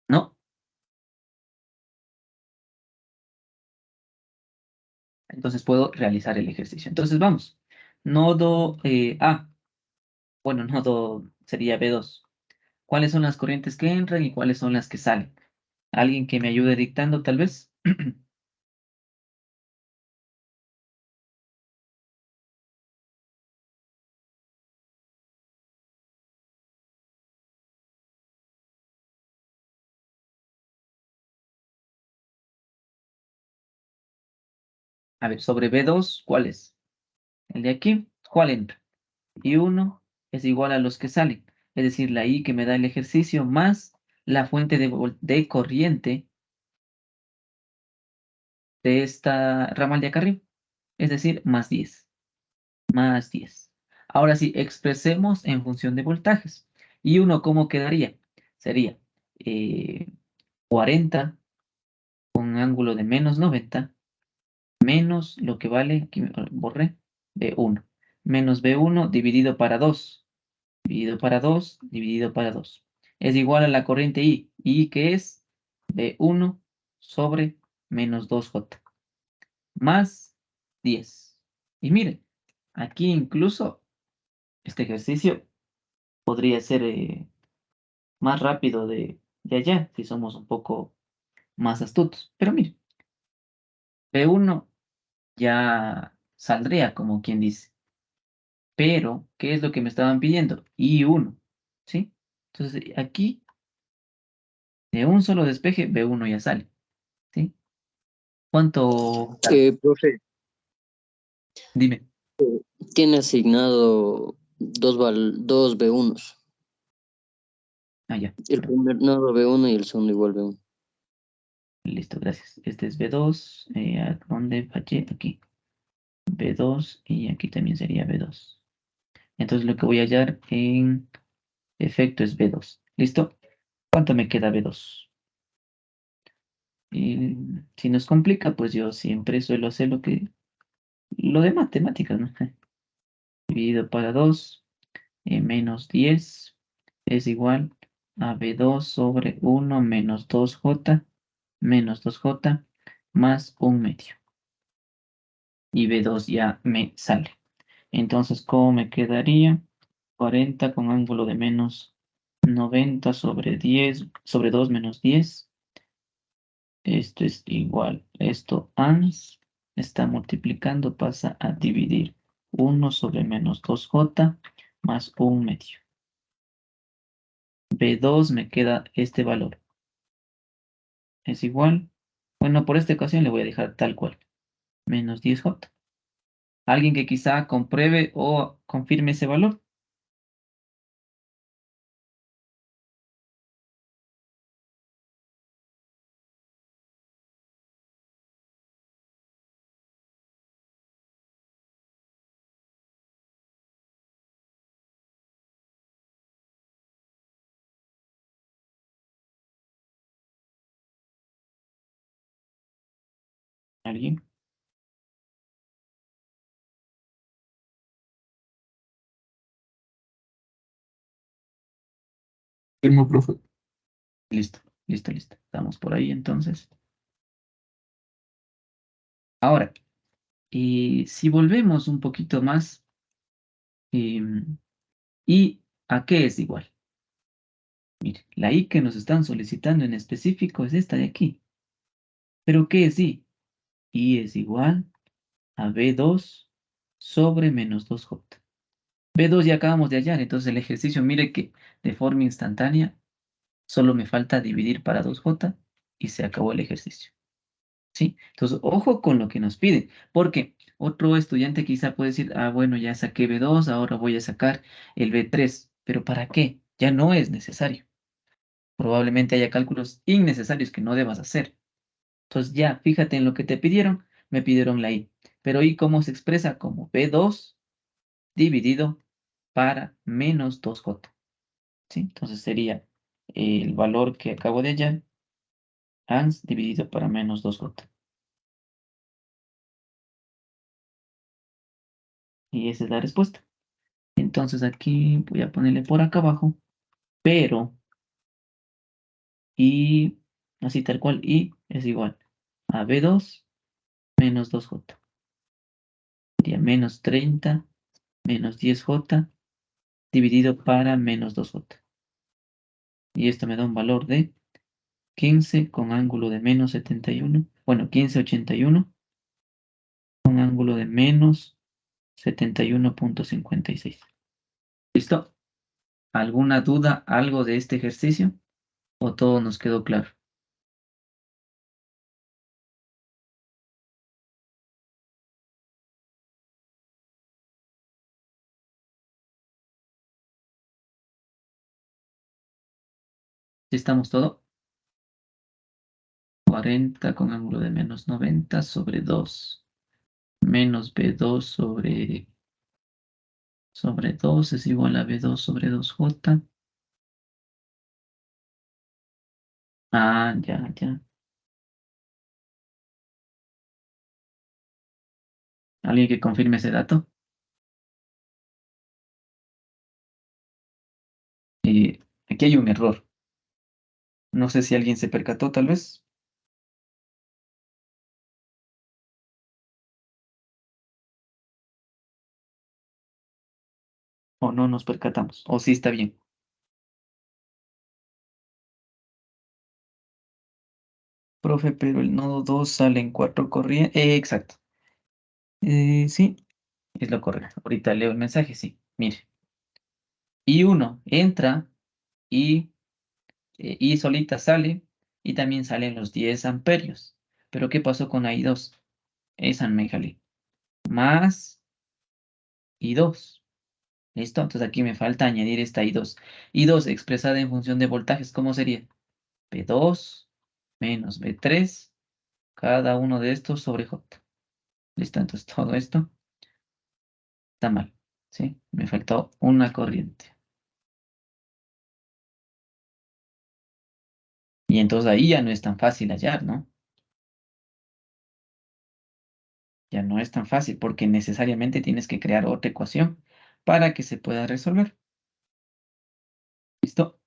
Speaker 1: ¿No? Entonces puedo realizar el ejercicio. Entonces vamos. Nodo A. Bueno, nodo sería B2. ¿Cuáles son las corrientes que entran y cuáles son las que salen? ¿Alguien que me ayude dictando, tal vez? A ver, sobre B2, ¿cuál es? El de aquí, ¿cuál entra? Y1 es igual a los que salen. Es decir, la I que me da el ejercicio más la fuente de corriente de esta ramal de acá arriba. Es decir, más 10. Más 10. Ahora sí, expresemos en función de voltajes. Y1, ¿cómo quedaría? Sería 40 con ángulo de menos 90 menos lo que vale, aquí me borré, B1. Menos B1 dividido para 2. Dividido para 2, dividido para 2. Es igual a la corriente I. I que es B1 sobre menos 2J. Más 10. Y miren, aquí incluso este ejercicio podría ser más rápido de allá, si somos un poco más astutos. Pero miren, B1 ya saldría como quien dice. Pero, ¿qué es lo que me estaban pidiendo? I1, ¿sí? Entonces, aquí, de un solo despeje, B1 ya sale, ¿sí? ¿Cuánto?
Speaker 5: Profe,
Speaker 1: Dime.
Speaker 5: tiene asignado dos B1s.
Speaker 1: Ah, ya.
Speaker 5: El primer nodo B1 y el segundo igual B1.
Speaker 1: Listo, gracias. Este es B2. ¿A dónde fallé? Aquí. B2 y aquí también sería B2. Entonces, lo que voy a hallar en efecto es B2. ¿Listo? ¿Cuánto me queda B2? Y si nos complica, pues yo siempre suelo hacer lo de matemáticas, ¿no? Dividido para 2, menos 10 es igual a B2 sobre 1 menos 2J menos 2J más 1/2. Y B2 ya me sale. Entonces, ¿cómo me quedaría? 40 con ángulo de menos 90 sobre 10, sobre 2 menos 10. Esto es igual. Esto ANS está multiplicando, pasa a dividir 1 sobre menos 2J más 1/2. B2 me queda este valor. Es igual. Bueno, por esta ocasión le voy a dejar tal cual. Menos 10J. Alguien que quizá compruebe o confirme ese valor. ¿Alguien?
Speaker 2: Firmo, profe.
Speaker 1: Listo, listo, listo. Estamos por ahí entonces. Ahora, y si volvemos un poquito más, ¿y a qué es igual? Mire, la I que nos están solicitando en específico es esta de aquí. ¿Pero qué es I? I es igual a B2 sobre menos 2J. B2 ya acabamos de hallar, entonces el ejercicio, mire que de forma instantánea solo me falta dividir para 2J y se acabó el ejercicio. ¿Sí? Entonces, ojo con lo que nos piden, porque otro estudiante quizá puede decir, ah, bueno, ya saqué B2, ahora voy a sacar el B3, pero ¿para qué? Ya no es necesario. Probablemente haya cálculos innecesarios que no debas hacer. Entonces, ya, fíjate en lo que te pidieron, me pidieron la I. Pero I, ¿cómo se expresa? Como B2 dividido para menos 2J. ¿Sí? Entonces sería el valor que acabo de hallar, ANS dividido para menos 2J. Y esa es la respuesta. Entonces aquí voy a ponerle por acá abajo, pero y así tal cual, y es igual a B2 menos 2J. Sería menos 30 menos 10J dividido para menos 2J. Y esto me da un valor de 15 con ángulo de menos 71. Bueno, 1581 con ángulo de menos 71.56. ¿Listo? ¿Alguna duda, algo de este ejercicio? ¿O todo nos quedó claro? ¿Sí estamos todo? 40 con ángulo de menos 90 sobre 2. Menos B2 sobre 2 es igual a B2 sobre 2J. Ah, ya, ya. ¿Alguien que confirme ese dato? Aquí hay un error. No sé si alguien se percató, tal vez. O no nos percatamos. O sí está bien. Profe, pero el nodo 2 sale en 4 corrientes. Exacto. Sí, es lo correcto. Ahorita leo el mensaje, sí. Mire. I1 entra y solita sale y también salen los 10 amperios. Pero ¿qué pasó con I2? Esa me jalé. Más I2. ¿Listo? Entonces aquí me falta añadir esta I2. I2 expresada en función de voltajes, ¿cómo sería? B2 menos B3, cada uno de estos sobre J. ¿Listo? Entonces todo esto está mal. ¿Sí? Me faltó una corriente. Y entonces ahí ya no es tan fácil hallar, ¿no? Ya no es tan fácil porque necesariamente tienes que crear otra ecuación para que se pueda resolver. ¿Listo?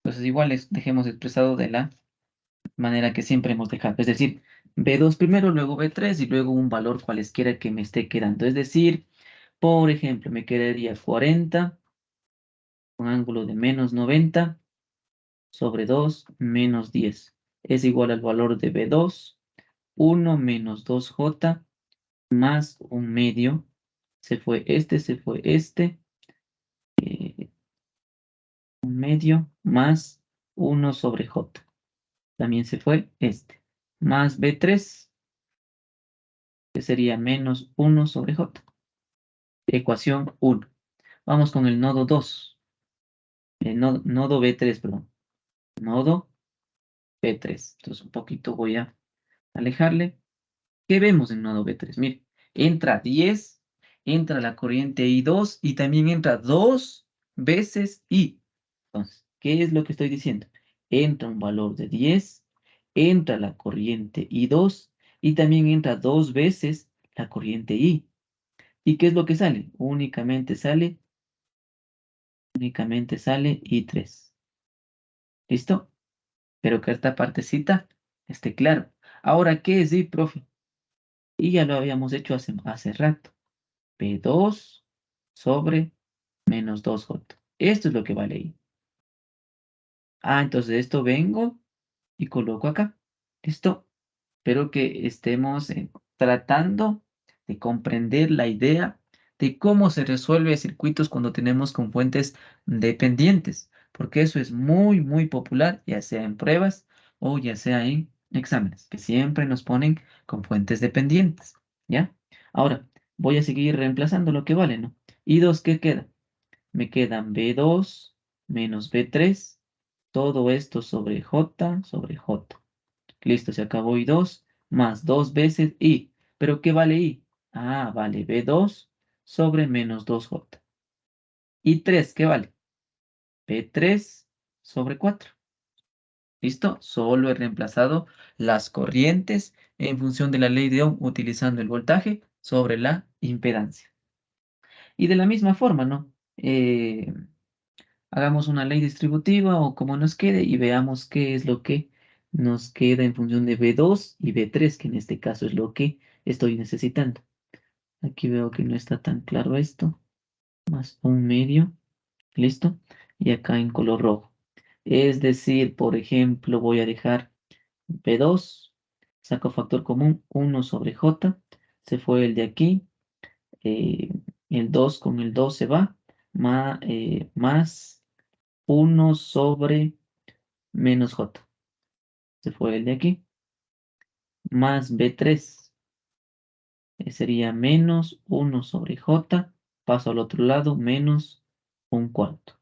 Speaker 1: Entonces igual dejemos expresado de la manera que siempre hemos dejado. Es decir, B2 primero, luego B3 y luego un valor cualesquiera que me esté quedando. Es decir, por ejemplo, me quedaría 40 con ángulo de menos 90 sobre 2 menos 10. Es igual al valor de B2, 1 menos 2J más un medio. Se fue este. Un medio más 1 sobre J. También se fue este. Más B3, que sería menos 1 sobre J. Ecuación 1. Vamos con el nodo 2. Nodo B3, perdón. Nodo B3. Entonces un poquito voy a alejarle. ¿Qué vemos en nodo B3? Mire, entra 10, entra la corriente I2 y también entra 2 veces I. Entonces, ¿qué es lo que estoy diciendo? Entra un valor de 10, entra la corriente I2 y también entra 2 veces la corriente I. ¿Y qué es lo que sale? Únicamente sale I3. ¿Listo? Pero que esta partecita esté claro. Ahora, ¿qué es I, profe? Y ya lo habíamos hecho hace rato. P2 sobre menos 2J. Esto es lo que vale I. Ah, entonces esto vengo y coloco acá. ¿Listo? Espero que estemos tratando de comprender la idea de cómo se resuelve circuitos cuando tenemos con fuentes dependientes, porque eso es muy, muy popular, ya sea en pruebas o ya sea en exámenes, que siempre nos ponen con fuentes dependientes, ¿ya? Ahora, voy a seguir reemplazando lo que vale, ¿no? ¿Y 2 qué queda? Me quedan B2 menos B3, todo esto sobre J sobre J. Listo, se acabó I2 más 2 veces I. ¿Pero qué vale I? Ah, vale B2 sobre menos 2J. ¿Y 3 qué vale? B3 sobre 4. ¿Listo? Solo he reemplazado las corrientes en función de la ley de Ohm utilizando el voltaje sobre la impedancia. Y de la misma forma, ¿no? Hagamos una ley distributiva o como nos quede y veamos qué es lo que nos queda en función de B2 y B3, que en este caso es lo que estoy necesitando. Aquí veo que no está tan claro esto. Más un medio. ¿Listo? Y acá en color rojo. Es decir, por ejemplo, voy a dejar B2. Saco factor común 1 sobre J. Se fue el de aquí. El 2 con el 2 se va. Más 1 sobre menos J. Se fue el de aquí. Más B3. Sería menos 1 sobre J. Paso al otro lado, menos un cuarto.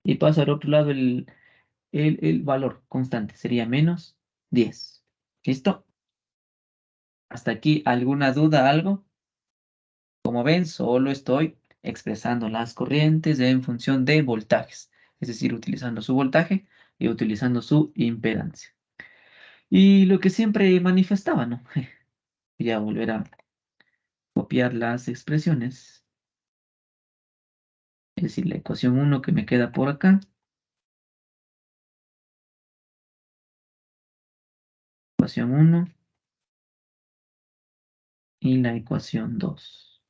Speaker 1: Y paso al otro lado el valor constante. Sería menos 10. ¿Listo? ¿Hasta aquí alguna duda, algo? Como ven, solo estoy expresando las corrientes en función de voltajes. Es decir, utilizando su voltaje y utilizando su impedancia. Y lo que siempre manifestaba, ¿no? Voy a volver a copiar las expresiones. Es decir, la ecuación 1 que me queda por acá. Ecuación 1 y la ecuación 2.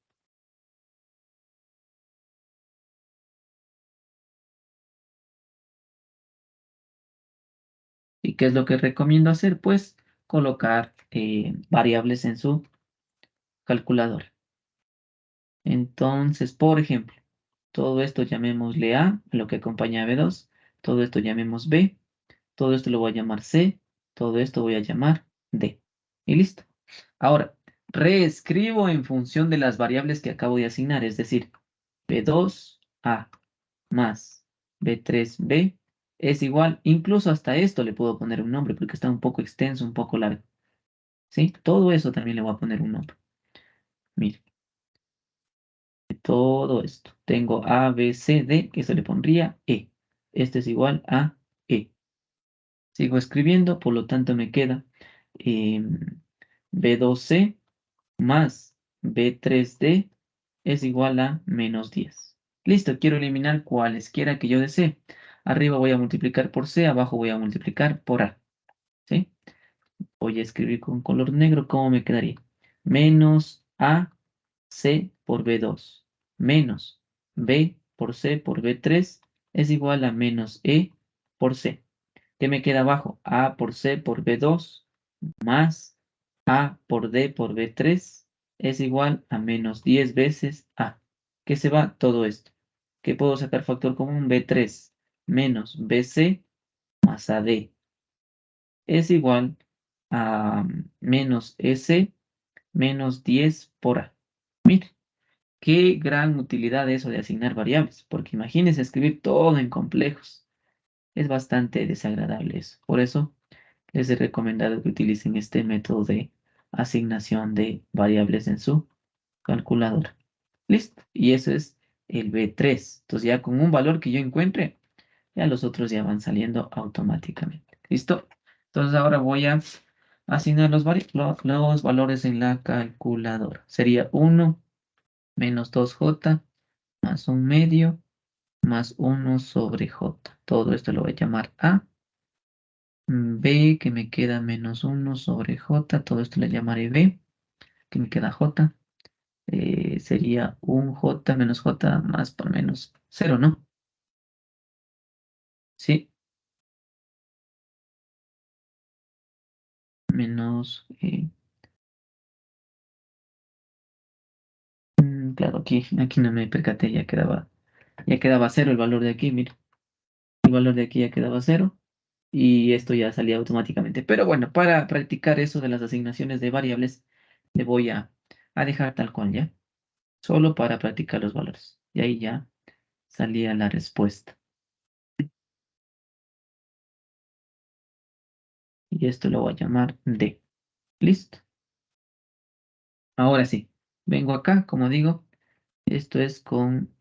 Speaker 1: ¿Y qué es lo que recomiendo hacer? Pues colocar variables en su calculadora. Entonces, por ejemplo, todo esto llamémosle A, lo que acompaña a B2. Todo esto llamemos B. Todo esto lo voy a llamar C. Todo esto voy a llamar D. Y listo. Ahora, reescribo en función de las variables que acabo de asignar. Es decir, B2A más B3B es igual. Incluso hasta esto le puedo poner un nombre porque está un poco extenso, un poco largo. ¿Sí? Todo eso también le voy a poner un nombre. Mire. Todo esto. Tengo A, B, C, D, que se le pondría E. Este es igual a E. Sigo escribiendo, por lo tanto me queda B2C más B3D es igual a menos 10. Listo, quiero eliminar cualesquiera que yo desee. Arriba voy a multiplicar por C, abajo voy a multiplicar por A. ¿Sí? Voy a escribir con color negro, ¿cómo me quedaría? Menos A C por B2 menos B por C por B3 es igual a menos E por C. ¿Qué me queda abajo? A por C por B2 más A por D por B3 es igual a menos 10 veces A. ¿Qué se va? Todo esto. ¿Qué puedo sacar factor común? B3 menos BC más AD es igual a menos S menos 10 por A. Mire. Qué gran utilidad eso de asignar variables, porque imagínense escribir todo en complejos. Es bastante desagradable eso. Por eso les he recomendado que utilicen este método de asignación de variables en su calculadora. Listo. Y eso es el B3. Entonces ya con un valor que yo encuentre, ya los otros ya van saliendo automáticamente. ¿Listo? Entonces ahora voy a asignar los valores en la calculadora. Sería 1 menos 2J más un medio más 1 sobre J. Todo esto lo voy a llamar A. B, que me queda menos 1 sobre J. Todo esto le llamaré B, que me queda J. Sería un J menos J más por menos 0, ¿no? Sí. Menos... claro, aquí no me percaté, ya quedaba 0 el valor de aquí, mira. El valor de aquí ya quedaba 0. Y esto ya salía automáticamente. Pero bueno, para practicar eso de las asignaciones de variables, le voy a dejar tal cual ya, solo para practicar los valores. Y ahí ya salía la respuesta. Y esto lo voy a llamar D. Listo. Ahora sí, vengo acá, como digo, esto es con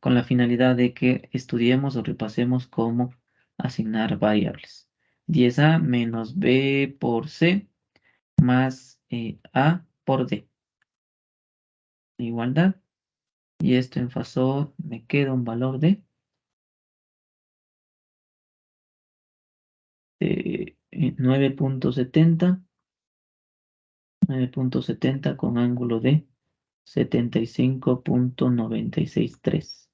Speaker 1: la finalidad de que estudiemos o repasemos cómo asignar variables. 10A menos B por C más A por D. Igualdad. Y esto en fasor me queda un valor de 9.70. 9.70 con ángulo de 75.963.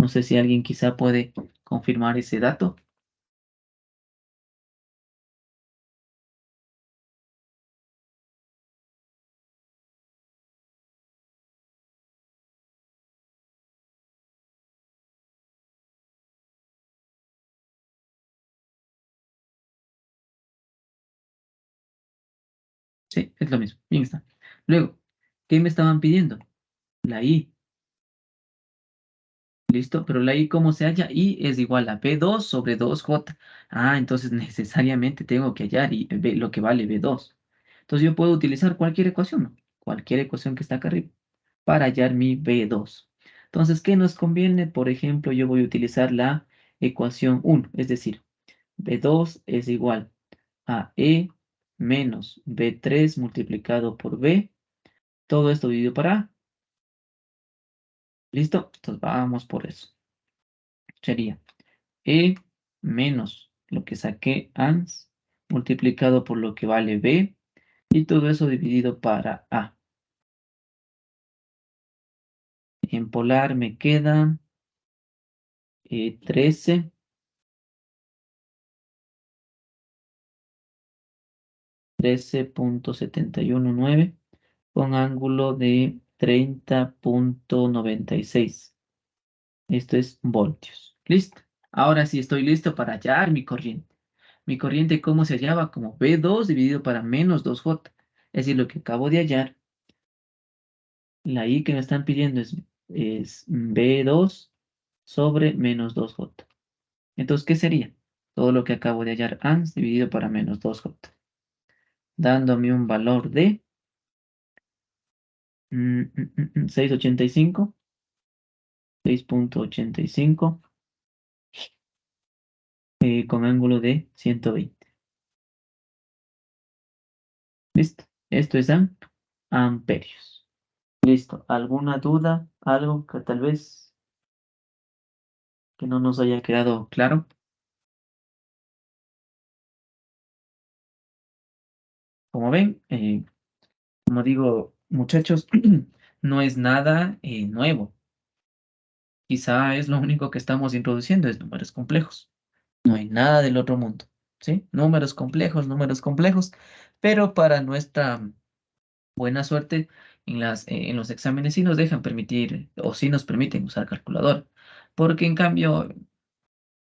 Speaker 1: No sé si alguien quizá puede confirmar ese dato. Sí, es lo mismo. Bien está. Luego, ¿qué me estaban pidiendo? La I. ¿Listo? Pero la I, ¿cómo se halla? I es igual a B2 sobre 2J. Ah, entonces necesariamente tengo que hallar lo que vale B2. Entonces yo puedo utilizar cualquier ecuación, ¿no? Cualquier ecuación que está acá arriba para hallar mi B2. Entonces, ¿qué nos conviene? Por ejemplo, yo voy a utilizar la ecuación 1, es decir, B2 es igual a E menos B3 multiplicado por B. Todo esto dividido para A. ¿Listo? Entonces vamos por eso. Sería E menos lo que saqué ANS multiplicado por lo que vale B y todo eso dividido para A. En polar me queda 13. 13.719 con ángulo de 30.96. Esto es voltios. ¿Listo? Ahora sí estoy listo para hallar mi corriente. Mi corriente, ¿cómo se hallaba? Como B2 dividido para menos 2J. Es decir, lo que acabo de hallar, la I que me están pidiendo es B2 sobre menos 2J. Entonces, ¿qué sería? Todo lo que acabo de hallar ANS dividido para menos 2J. Dándome un valor de 6.85. 6.85 con ángulo de 120. ¿Listo? Esto es amperios. Listo. ¿Alguna duda? ¿Algo que tal vez que no nos haya quedado claro? Como ven, como digo, muchachos, no es nada nuevo. Quizá es lo único que estamos introduciendo, es números complejos. No hay nada del otro mundo, ¿sí? Números complejos, pero para nuestra buena suerte, en los exámenes sí nos dejan permitir o sí nos permiten usar calculadora, porque en cambio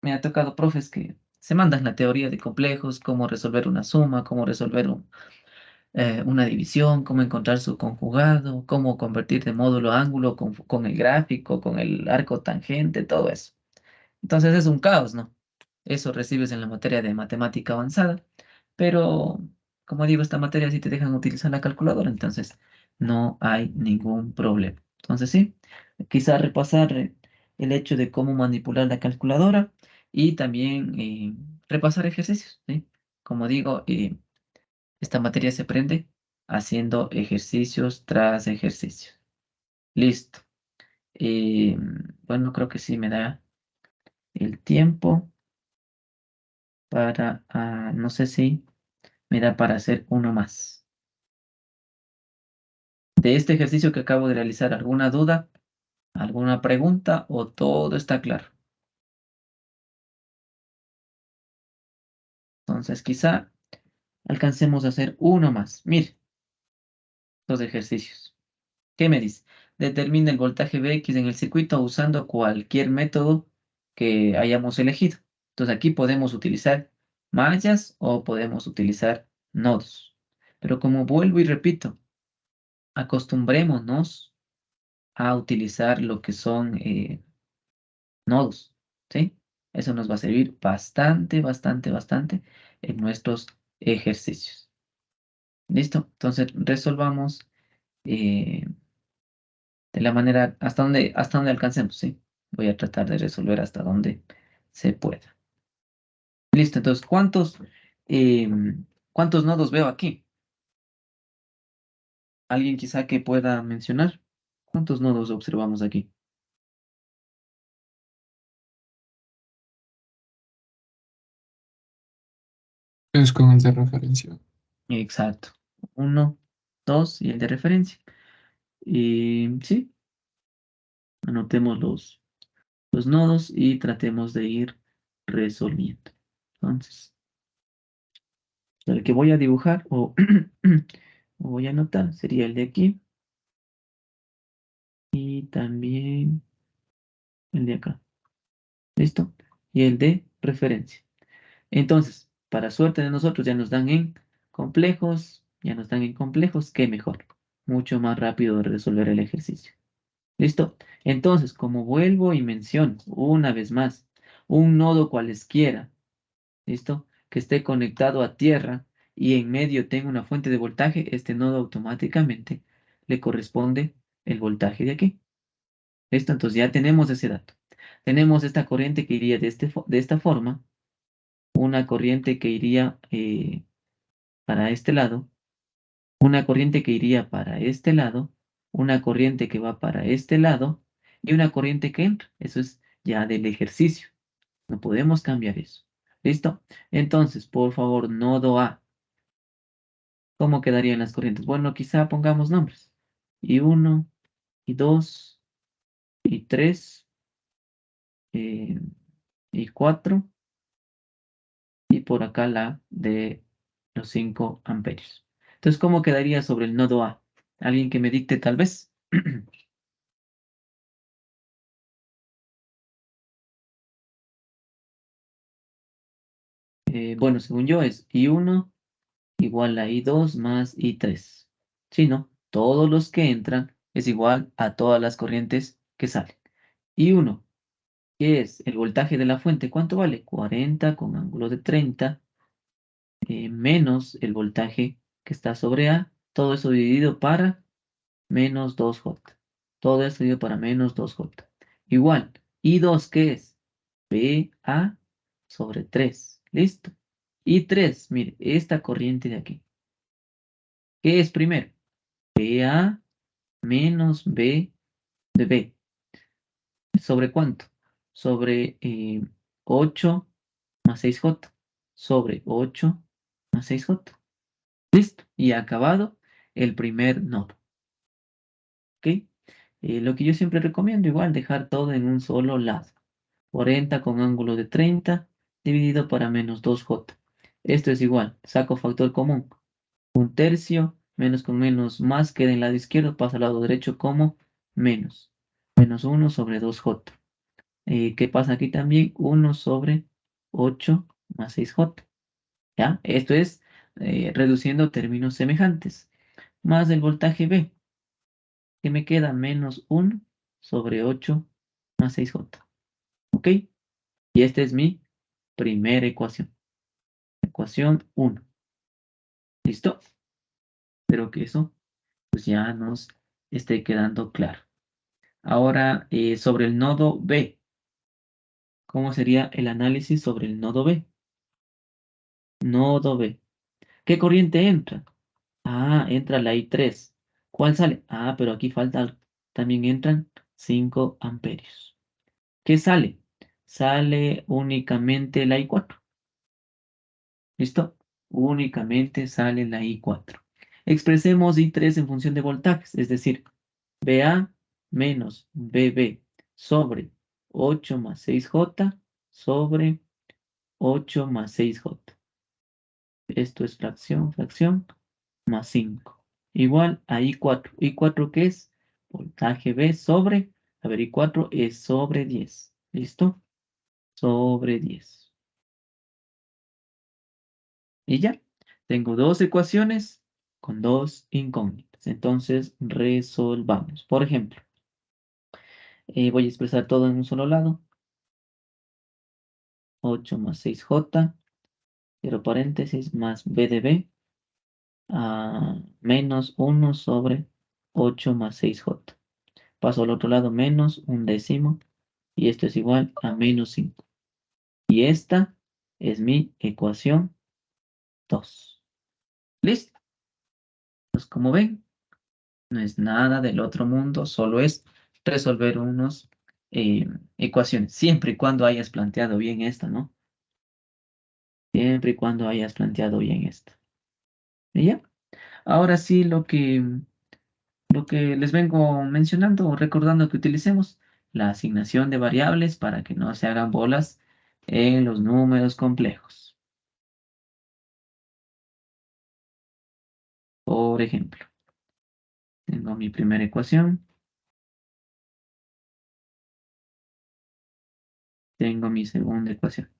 Speaker 1: me ha tocado profes que se mandan la teoría de complejos, cómo resolver una suma, cómo resolver una división, cómo encontrar su conjugado, cómo convertir de módulo a ángulo con el gráfico, con el arco tangente, todo eso. Entonces es un caos, ¿no? Eso recibes en la materia de matemática avanzada, pero como digo, esta materia sí te dejan utilizar la calculadora, entonces no hay ningún problema. Entonces sí, quizá repasar el hecho de cómo manipular la calculadora y también repasar ejercicios, ¿sí? Como digo, esta materia se aprende haciendo ejercicios tras ejercicios. Listo. Eh, bueno, creo que sí me da el tiempo para, no sé si me da para hacer uno más. De este ejercicio que acabo de realizar, ¿alguna duda, alguna pregunta o todo está claro? Entonces, quizá alcancemos a hacer uno más. Mire, los ejercicios. ¿Qué me dice? Determina el voltaje Vx en el circuito usando cualquier método que hayamos elegido. Entonces, aquí podemos utilizar mallas o podemos utilizar nodos. Pero como vuelvo y repito, acostumbrémonos a utilizar lo que son nodos, ¿sí? Eso nos va a servir bastante en nuestros ejercicios. ¿Listo? Entonces resolvamos eh, de la manera hasta donde alcancemos, ¿sí? Voy a tratar de resolver hasta donde se pueda. Listo, entonces, eh, ¿cuántos nodos veo aquí? ¿Alguien quizá que pueda mencionar? ¿Cuántos nodos observamos aquí?
Speaker 2: Es con el de referencia.
Speaker 1: Exacto. 1, 2 y el de referencia. Y sí, anotemos los nodos y tratemos de ir resolviendo. Entonces, el que voy a dibujar o voy a anotar sería el de aquí. Y también el de acá. ¿Listo? Y el de referencia. Entonces, para suerte de nosotros, ya nos dan en complejos, qué mejor. Mucho más rápido de resolver el ejercicio. ¿Listo? Entonces, como vuelvo y menciono una vez más, un nodo cualesquiera, ¿listo? Que esté conectado a tierra y en medio tenga una fuente de voltaje, este nodo automáticamente le corresponde el voltaje de aquí. ¿Listo? Entonces ya tenemos ese dato. Tenemos esta corriente que iría de esta forma, una corriente que iría para este lado, una corriente que iría para este lado, una corriente que va para este lado y una corriente que entra. Eso es ya del ejercicio. No podemos cambiar eso. ¿Listo? Entonces, por favor, nodo A. ¿Cómo quedarían las corrientes? Bueno, quizá pongamos nombres. Y 1, y 2, y 3, y 4, y por acá la de los 5 amperios. Entonces, ¿cómo quedaría sobre el nodo A? ¿Alguien que me dicte tal vez? Bueno, según yo es I1 igual a I2 más I3. Sí, ¿no? Todos los que entran es igual a todas las corrientes que salen. I1, que es el voltaje de la fuente, ¿cuánto vale? 40 con ángulo de 30 menos el voltaje que está sobre A. Todo eso dividido para menos 2J. Todo eso dividido para menos 2J. Igual, I2, ¿qué es? BA sobre 3. ¿Listo? I3, mire, esta corriente de aquí. ¿Qué es primero? BA menos B de B. ¿Sobre cuánto? Sobre 8 más 6J. Sobre 8 más 6J. Listo. Y acabado el primer nodo. ¿Ok? Lo que yo siempre recomiendo, igual, dejar todo en un solo lado. 40 con ángulo de 30 dividido para menos 2J. Esto es igual. Saco factor común. 1/3 menos con menos más queda en el lado izquierdo, pasa al lado derecho como menos. Menos 1 sobre 2J. ¿Qué pasa aquí también? 1 sobre 8 más 6J. ¿Ya? Esto es reduciendo términos semejantes. Más el voltaje B, que me queda menos 1 sobre 8 más 6J. ¿Ok? Y esta es mi primera ecuación. Ecuación 1. ¿Listo? Espero que eso pues ya nos esté quedando claro. Ahora, sobre el nodo B. ¿Cómo sería el análisis sobre el nodo B? Nodo B. ¿Qué corriente entra? Ah, entra la I3. ¿Cuál sale? Ah, pero aquí falta algo. También entran 5 amperios. ¿Qué sale? Sale únicamente la I4. ¿Listo? Únicamente sale la I4. Expresemos I3 en función de voltajes, es decir, BA menos BB sobre 8 más 6J sobre 8 más 6J. Esto es fracción, más 5. Igual a I4. ¿I4 qué es? Voltaje B sobre, a ver, I4 es sobre 10. ¿Listo? Sobre 10. Y ya, tengo dos ecuaciones con dos incógnitas. Entonces, resolvamos. Por ejemplo, voy a expresar todo en un solo lado. 8 más 6J, 0 paréntesis, más B de B, menos 1 sobre 8 más 6J. Paso al otro lado, menos un décimo, y esto es igual a menos 5. Y esta es mi ecuación 2. ¿Listo? Pues como ven, no es nada del otro mundo, solo es resolver unas ecuaciones, siempre y cuando hayas planteado bien esta, ¿no? Siempre y cuando hayas planteado bien esto. ¿Y ya? Ahora sí, lo que les vengo mencionando o recordando que utilicemos la asignación de variables para que no se hagan bolas en los números complejos. Por ejemplo, tengo mi primera ecuación. Tengo mi segunda ecuación.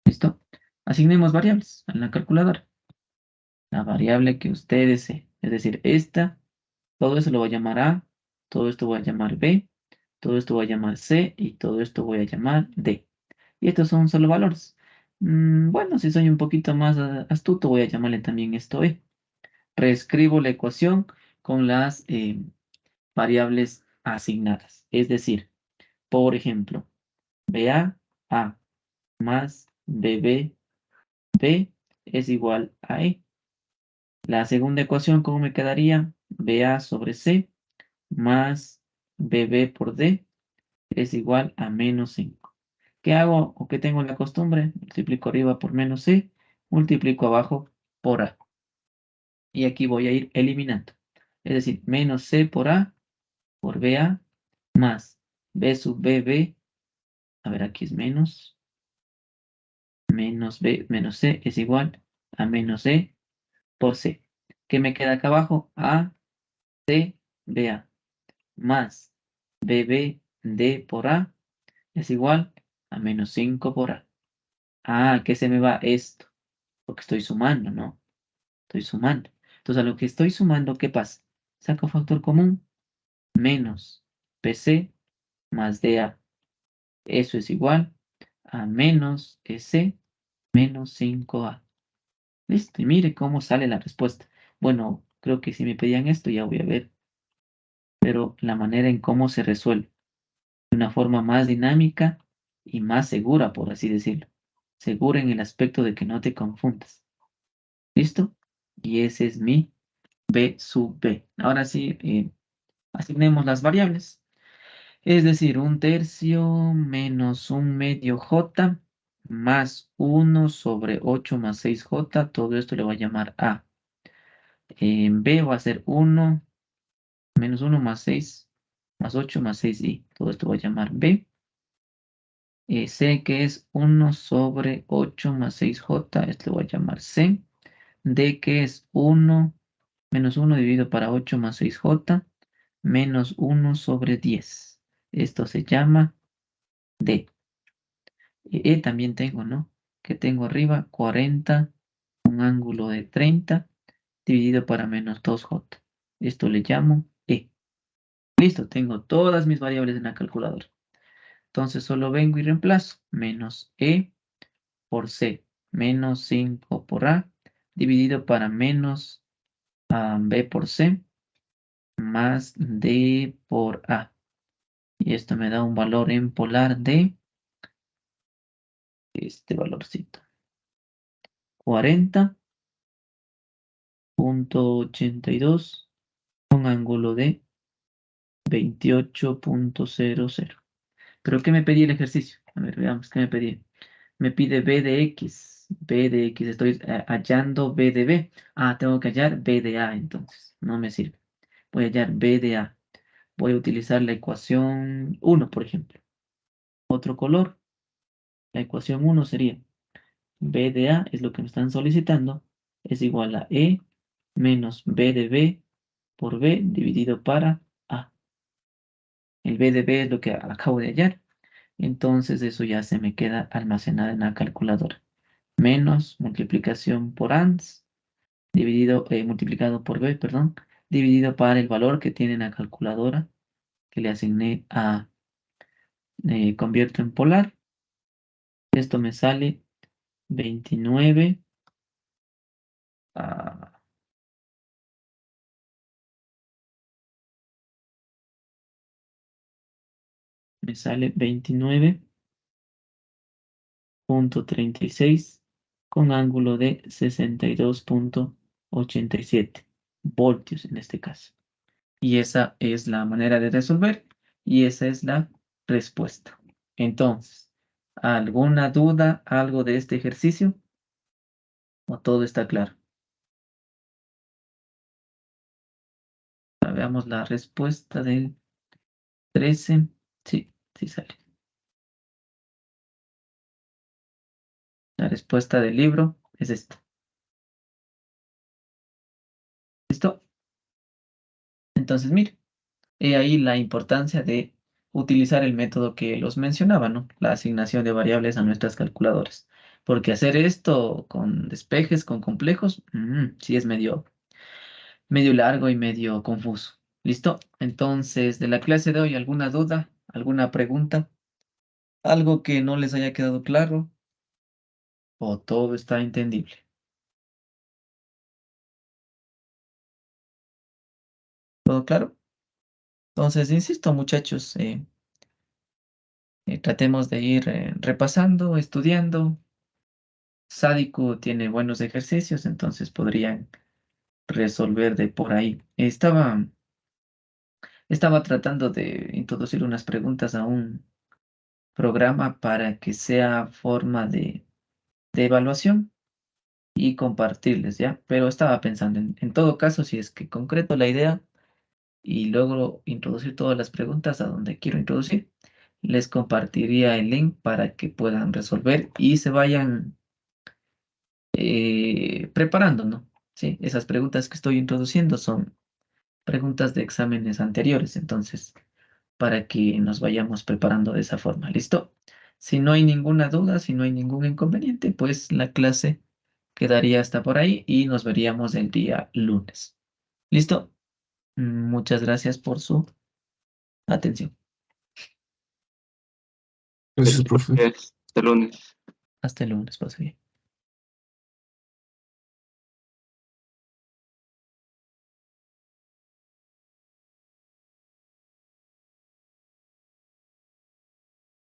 Speaker 1: ¿Listo? Asignemos variables en la calculadora. La variable que usted desee. Es decir, todo eso lo voy a llamar A, todo esto voy a llamar B, todo esto voy a llamar C y todo esto voy a llamar D. Y estos son solo valores. Bueno, si soy un poquito más astuto, voy a llamarle también esto E. Reescribo la ecuación con las variables asignadas. Es decir, por ejemplo, BA, A más BB, B es igual a E. La segunda ecuación, ¿cómo me quedaría? BA sobre C más BB por D es igual a menos 5. ¿Qué hago o qué tengo la costumbre? Multiplico arriba por menos C, multiplico abajo por A. Y aquí voy a ir eliminando. Es decir, menos C por A por BA más B sub BB. A ver, aquí es menos B menos C es igual a menos E por C. ¿Qué me queda acá abajo? A, C, BA más BB D por A es igual a menos 5 por A. Ah, ¿qué se me va esto? Porque estoy sumando, ¿no? Estoy sumando. Entonces, a lo que estoy sumando, ¿qué pasa? Saco factor común, menos PC más DA. Eso es igual a menos EC menos 5A. Listo, y mire cómo sale la respuesta. Bueno, creo que si me pedían esto ya voy a ver, pero la manera en cómo se resuelve, de una forma más dinámica y más segura, por así decirlo. Segura en el aspecto de que no te confundas. ¿Listo? Y ese es mi B sub B. Ahora sí, asignemos las variables. Es decir, 1/3 menos 1/2 J más 1 sobre 8 más 6J. Todo esto le voy a llamar A. En B va a ser 1 menos 1 más 6 más 8 más 6i. Todo esto voy a llamar B. C que es 1 sobre 8 más 6J. Esto lo voy a llamar C. D que es 1 menos 1 dividido para 8 más 6J menos 1 sobre 10. Esto se llama D. E también tengo, ¿no? Que tengo arriba 40, un ángulo de 30 dividido para menos 2J. Esto le llamo E. Listo, tengo todas mis variables en la calculadora. Entonces solo vengo y reemplazo. Menos E por C. Menos 5 por A dividido para menos B por C más D por A. Y esto me da un valor en polar de este valorcito. 40.82 con ángulo de 28.00. ¿Pero qué me pedí el ejercicio? A ver, veamos qué me pedí. Me pide B de X. B de X. Estoy hallando B de B. Ah, tengo que hallar B de A entonces. No me sirve. Voy a hallar B de A. Voy a utilizar la ecuación 1, por ejemplo. Otro color. La ecuación 1 sería B de A, es lo que me están solicitando, es igual a E menos B de B por B dividido para A. El B de B es lo que acabo de hallar. Entonces eso ya se me queda almacenado en la calculadora. Menos multiplicación por ANS, multiplicado por B, perdón, dividido para el valor que tiene en la calculadora que le asigné a convierto en polar. Esto me sale 29 me sale 29.36 con ángulo de 62.87 voltios en este caso. Y esa es la manera de resolver y esa es la respuesta. Entonces, ¿alguna duda, algo de este ejercicio? ¿O todo está claro? Veamos la respuesta del 13. Sí, sí sale. La respuesta del libro es esta. ¿Listo? Entonces, mire, he ahí la importancia de utilizar el método que los mencionaba, ¿no? La asignación de variables a nuestras calculadoras. Porque hacer esto con despejes, con complejos, sí es medio largo y medio confuso. ¿Listo? Entonces, de la clase de hoy, ¿alguna duda? ¿Alguna pregunta? ¿Algo que no les haya quedado claro? ¿O todo está entendible? ¿Todo claro? Entonces, insisto, muchachos, tratemos de ir repasando, estudiando. Sádico tiene buenos ejercicios, entonces podrían resolver de por ahí. Estaba tratando de introducir unas preguntas a un programa para que sea forma de evaluación y compartirles, ¿ya? Pero estaba pensando en todo caso, si es que concreto la idea y luego introducir todas las preguntas a donde quiero introducir, les compartiría el link para que puedan resolver y se vayan preparando, ¿no? Sí, esas preguntas que estoy introduciendo son preguntas de exámenes anteriores, entonces, para que nos vayamos preparando de esa forma, ¿listo? Si no hay ninguna duda, si no hay ningún inconveniente, pues la clase quedaría hasta por ahí y nos veríamos el día lunes. ¿Listo? Muchas gracias por su atención.
Speaker 2: Gracias, profe.
Speaker 4: Hasta lunes.
Speaker 1: Hasta el lunes, pase bien.